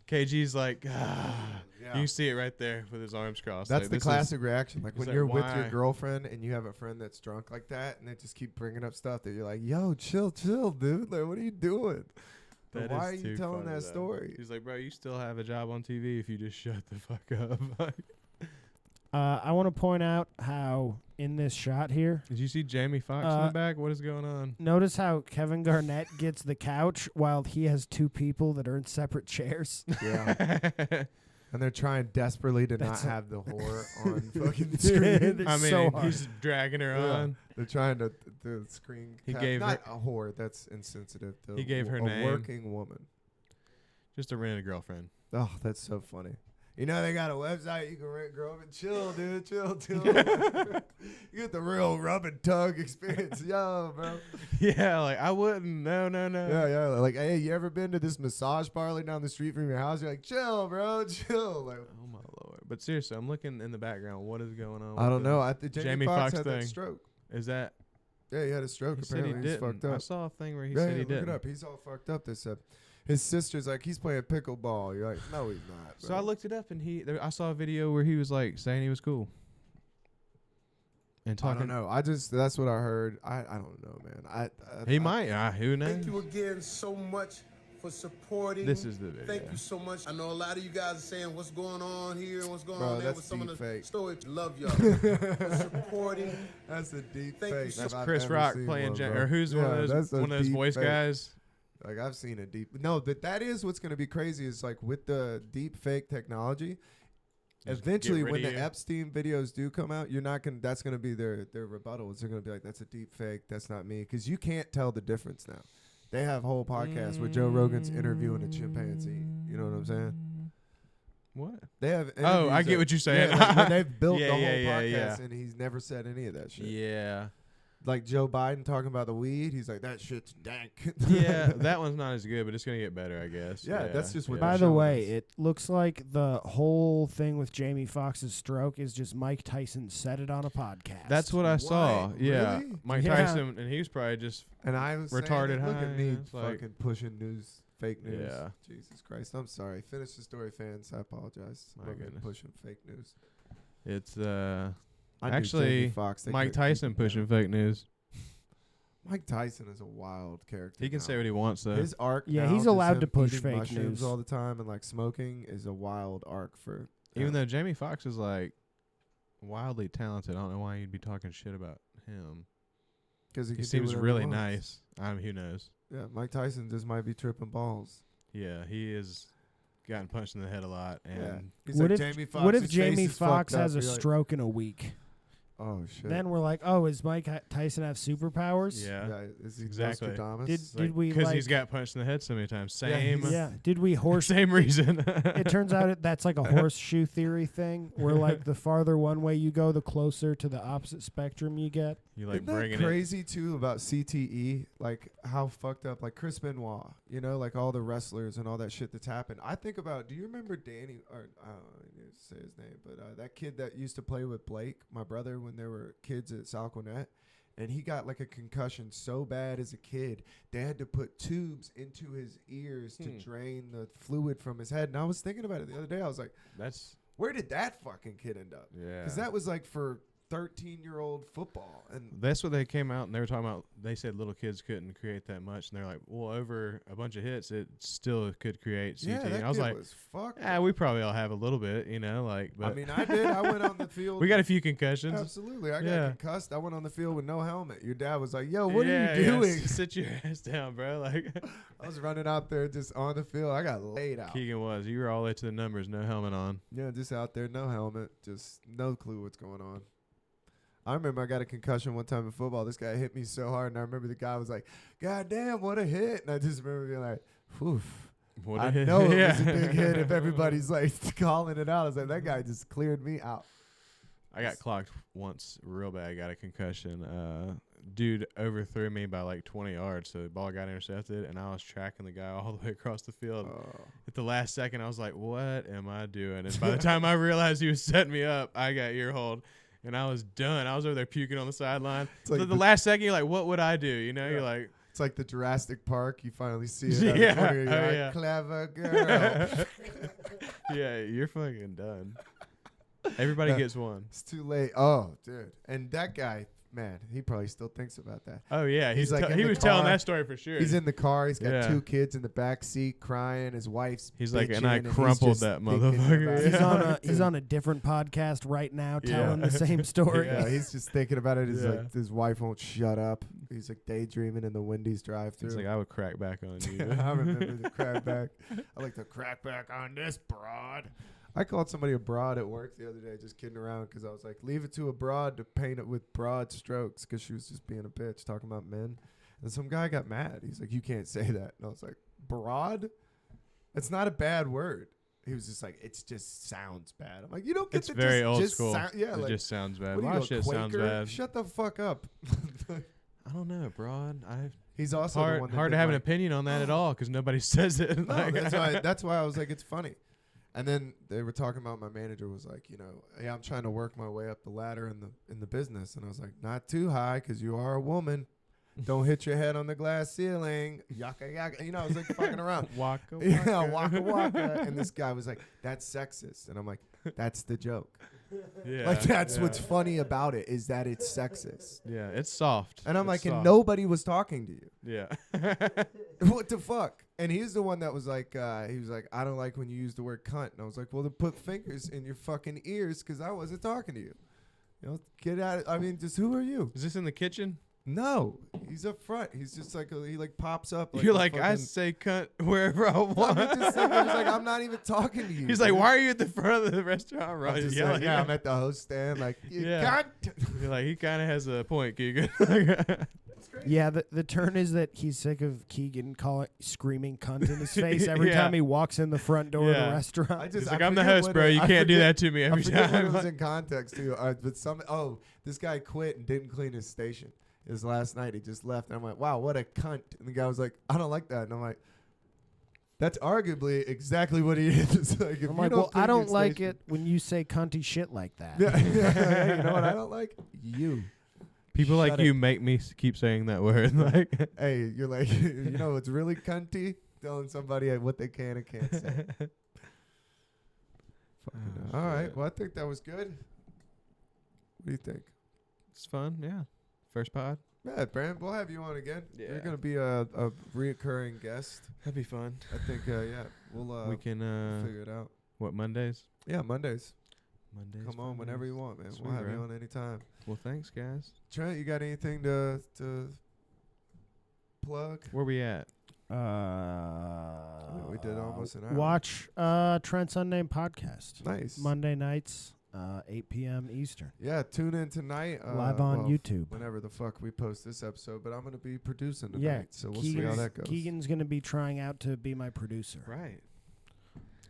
KG's like, Yeah. you can see it right there with his arms crossed. That's like, the this is- classic reaction. Like it's when like, you're with your why? girlfriend and you have a friend that's drunk like that, and they just keep bringing up stuff that you're like, "Yo, chill, dude. Like, what are you doing? That Why is are you too telling funny, that though. story?" He's like, bro, you still have a job on TV if you just shut the fuck up. I want to point out how in this shot here, Did you see Jamie Foxx in the back? What is going on? notice how Kevin Garnett gets the couch while he has two people that are in separate chairs. Yeah. And they're trying desperately to not That's a- have the whore on fucking screen. It's I mean, so hard. he's dragging her Yeah. on. They're trying to the screen. He cap- gave not a whore. That's insensitive. He gave her a name. working woman. Just a rented girlfriend. Oh, that's so funny. You know they got a website you can rent girlfriend. Chill, dude. Chill. You get the real rub and tug experience, yo, bro. Yeah, like I wouldn't. No. Yeah. Like, hey, you ever been to this massage parlor down the street from your house? You're like, chill, bro, chill. Like, Oh my lord! But seriously, I'm looking in the background. What is going on? I with don't the- know. I think Jamie Foxx had that thing. stroke. Is that? Yeah, he had a stroke. He said he Apparently, he's didn't. fucked up. I saw a thing where he yeah, said yeah, he look didn't. it up. He's all fucked up. They said his sister's like he's playing pickleball. You're like, no, he's not. So bro. I looked it up, and I saw a video where he was like saying he was cool. And I talking. don't know. That's what I heard. I don't know, man. He might. Who knows? Thank you again so much for supporting. This is the video. Thank you so much. I know a lot of you guys are saying what's going on here and what's going Bro, on there that's with some of the deep fake. stories. Love y'all for supporting. That's a deep Thank you fake. so That's if I've Chris ever Rock seen playing, one, Ja- bro. or who's Yeah, one of that's a those deep voice fake. guys? Like I've seen a deep. No, that is what's gonna be crazy is like with the deep fake technology. Just Eventually, get rid when of the you. Epstein videos do come out, you're not gonna. That's gonna be their rebuttals. They're gonna be like, "That's a deep fake. That's not me," because you can't tell the difference now. They have whole podcasts where Joe Rogan's interviewing a chimpanzee. You know what I'm saying? What? They have. Oh, I interviews get what you're saying. Yeah, like, when they've built Yeah, the whole yeah, podcast, yeah. and he's never said any of that shit. Yeah. Like Joe Biden talking about the weed, he's like, "That shit's dank." Yeah, that one's not as good, but it's gonna get better, I guess. Yeah, that's just what yeah. By the showing way, us. it looks like the whole thing with Jamie Foxx's stroke is just Mike Tyson said it on a podcast. That's what I saw. What? Yeah, Really? Mike Yeah. Tyson, and he was probably just And I was Retarded saying, look high, at me it's like- fucking pushing news, fake news. Yeah. Jesus Christ, I'm sorry. Finish the story, fans. I apologize. My I'm goodness. pushing fake news. it's I knew Actually, Jamie Foxx, they Mike couldn't keep Tyson him pushing down. fake news. Mike Tyson is a wild character. He can now. say what he wants though. His arc. Yeah, now, he's just allowed him to push eating fake mushrooms news. all the time and like smoking is a wild arc for. Even though Jamie Foxx is like wildly talented, I don't know why you'd be talking shit about him. because He seems really nice. Who knows? Yeah, Mike Tyson just might be tripping balls. Yeah, he is gotten punched in the head a lot, and Yeah. He's What like, if Jamie what if Foxx's face Jamie is Foxx fucked has a up. You're like, stroke in a week? oh shit. Then we're like, oh, is Mike Tyson have superpowers? yeah, yeah, is he exactly. Nostradamus? Did we because like? he's got punched in the head so many times. Yeah, Same, he's- Yeah. Did we horse? same reason. It turns out that's like a horseshoe theory thing, where like the farther one way you go, the closer to the opposite spectrum you get. You like Isn't that bringing crazy too about CTE? Like how fucked up, like Chris Benoit, you know, like all the wrestlers and all that shit that's happened. I think about, do you remember Danny, or I don't know, I need to say his name, but that kid that used to play with Blake, my brother, when they were kids at Salquanet, and he got like a concussion so bad as a kid, they had to put tubes into his ears to drain the fluid from his head. And I was thinking about it the other day. I was like, where did that fucking kid end up? Yeah. Because that was like for 13-year-old football. And that's what they came out and they were talking about. They said little kids couldn't create that much, and they're like, well, over a bunch of hits, it still could create CT. yeah, that and I was kid like, was fucked. we probably all have a little bit, like. But I mean, I did. I went on the field. we got a few concussions. Absolutely. I Yeah. got concussed. I went on the field with no helmet. Your dad was like, yo, what are you doing? Sit your ass down, bro. Like, I was running out there just on the field. I got laid out. Keegan was. You were all the way to the numbers, no helmet on. Yeah, just out there, no helmet, just no clue what's going on. I remember I got a concussion one time in football. This guy hit me so hard, and I remember the guy was like, God damn, what a hit. And I just remember being like, whew. I know it was a big hit if everybody's like calling it out. I was like, that guy just cleared me out. I got clocked once real bad. I got a concussion. Dude overthrew me by like 20 yards, so the ball got intercepted, and I was tracking the guy all the way across the field. At the last second, I was like, what am I doing? And by the time I realized he was setting me up, I got ear hold. And I was done. I was over there puking on the sideline. Like so the last second, you're like, what would I do? You're like. It's like the Jurassic Park. You finally see it. Yeah. Clever girl. Yeah, you're fucking done. Everybody gets one. It's too late. Oh, dude. And that guy, man, he probably still thinks about that. Oh, yeah. He's like he was telling that story for sure. He's in the car. He's got Yeah. 2 kids in the back seat crying. His wife's He's like, and bitching, I he's crumpled just that thinking motherfucker. about it. He's on a different podcast right now Yeah. telling the same story. Yeah, he's just thinking about it. He's Yeah. like, his wife won't shut up. He's like daydreaming in the Wendy's drive-thru. He's like, I would crack back on you. I remember the crack back. I like to crack back on this broad. I called somebody a broad at work the other day, just kidding around, because I was like, leave it to a broad to paint it with broad strokes, because she was just being a bitch talking about men. And some guy got mad. He's like, you can't say that. And I was like, broad? It's not a bad word. He was just like, it just sounds bad. I'm like, you don't get It's to very just, old just school. yeah, It like, just sounds bad. A what are lot you, of a shit sounds Quaker? bad. Shut the fuck up. I don't know, broad. He's also the one that hard to did have an my- opinion on that at all because nobody says it. No, that's why I was like, it's funny. And then they were talking about my manager was like, hey, I'm trying to work my way up the ladder in the business. And I was like, not too high, because you are a woman. Don't hit your head on the glass ceiling. Yaka yaka. I was like fucking around. Waka waka. Yeah, waka waka. And this guy was like, that's sexist. And I'm like, that's the joke. Yeah, Like, that's yeah. what's funny about it, is that it's sexist. Yeah, it's soft. And I'm It's like, and soft. nobody was talking to you. Yeah. What the fuck? And he's the one that was like, he was like, I don't like when you use the word cunt. And I was like, well, then put fingers in your fucking ears, because I wasn't talking to you. Get out. I mean, just who are you? Is this in the kitchen? No, he's up front. He's just like, he like pops up. You're a like, I fucking- say cunt wherever I want. I'm just like, I was like, I'm not even talking to you. He's like, dude. why are you at the front of the restaurant? I'm Right? just Yelling like, yeah, at I'm at the host stand. Like, you Yeah. cunt. You're like, he kind of has a point, Keegan. Yeah, the turn is that he's sick of Keegan screaming cunt in his face every Yeah. time he walks in the front door of Yeah. the restaurant. I just, He's like, I I'm the forget host, what bro. it- You I can't do forget- that to me I every forget what time. it was in context too. But this guy quit and didn't clean his station. It was last night. He just left, and I'm like, wow, what a cunt. And the guy was like, I don't like that. And I'm like, that's arguably exactly what he is. Like, if I'm you like, don't well, I clean your don't like station- it when you say cunty shit like that. Yeah, yeah, you know what I don't like? You. People like Shut you it. make me keep saying that word. Like, Hey, you're like, you know, it's really cunty telling somebody what they can and can't say. Oh, All right. shit. Well, I think that was good. What do you think? It's fun, yeah. First pod. Yeah, Brand, we'll have you on again. You're Yeah. going to be a reoccurring guest. That'd be fun. I think, yeah, we'll We can, figure it out. what, Mondays? Yeah, Mondays. Mondays. Come on whenever you want, man. Sweet, We'll have you bro. on anytime. Well, thanks, guys. Trent, you got anything to plug? Where we at? We did almost an hour. Watch Trent's Unnamed podcast. Nice. Monday nights, 8 p.m. Eastern. Yeah, tune in tonight. Live on well, YouTube. Whenever the fuck we post this episode, but I'm going to be producing tonight, Yeah, so we'll see how that goes. Keegan's going to be trying out to be my producer. Right.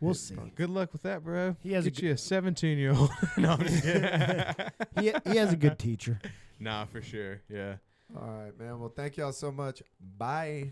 We'll see. Good luck with that, bro. He has a Get you a 17-year-old. No, I'm just kidding. He has a good teacher. Nah, for sure. Yeah. All right, man. Well, thank y'all so much. Bye.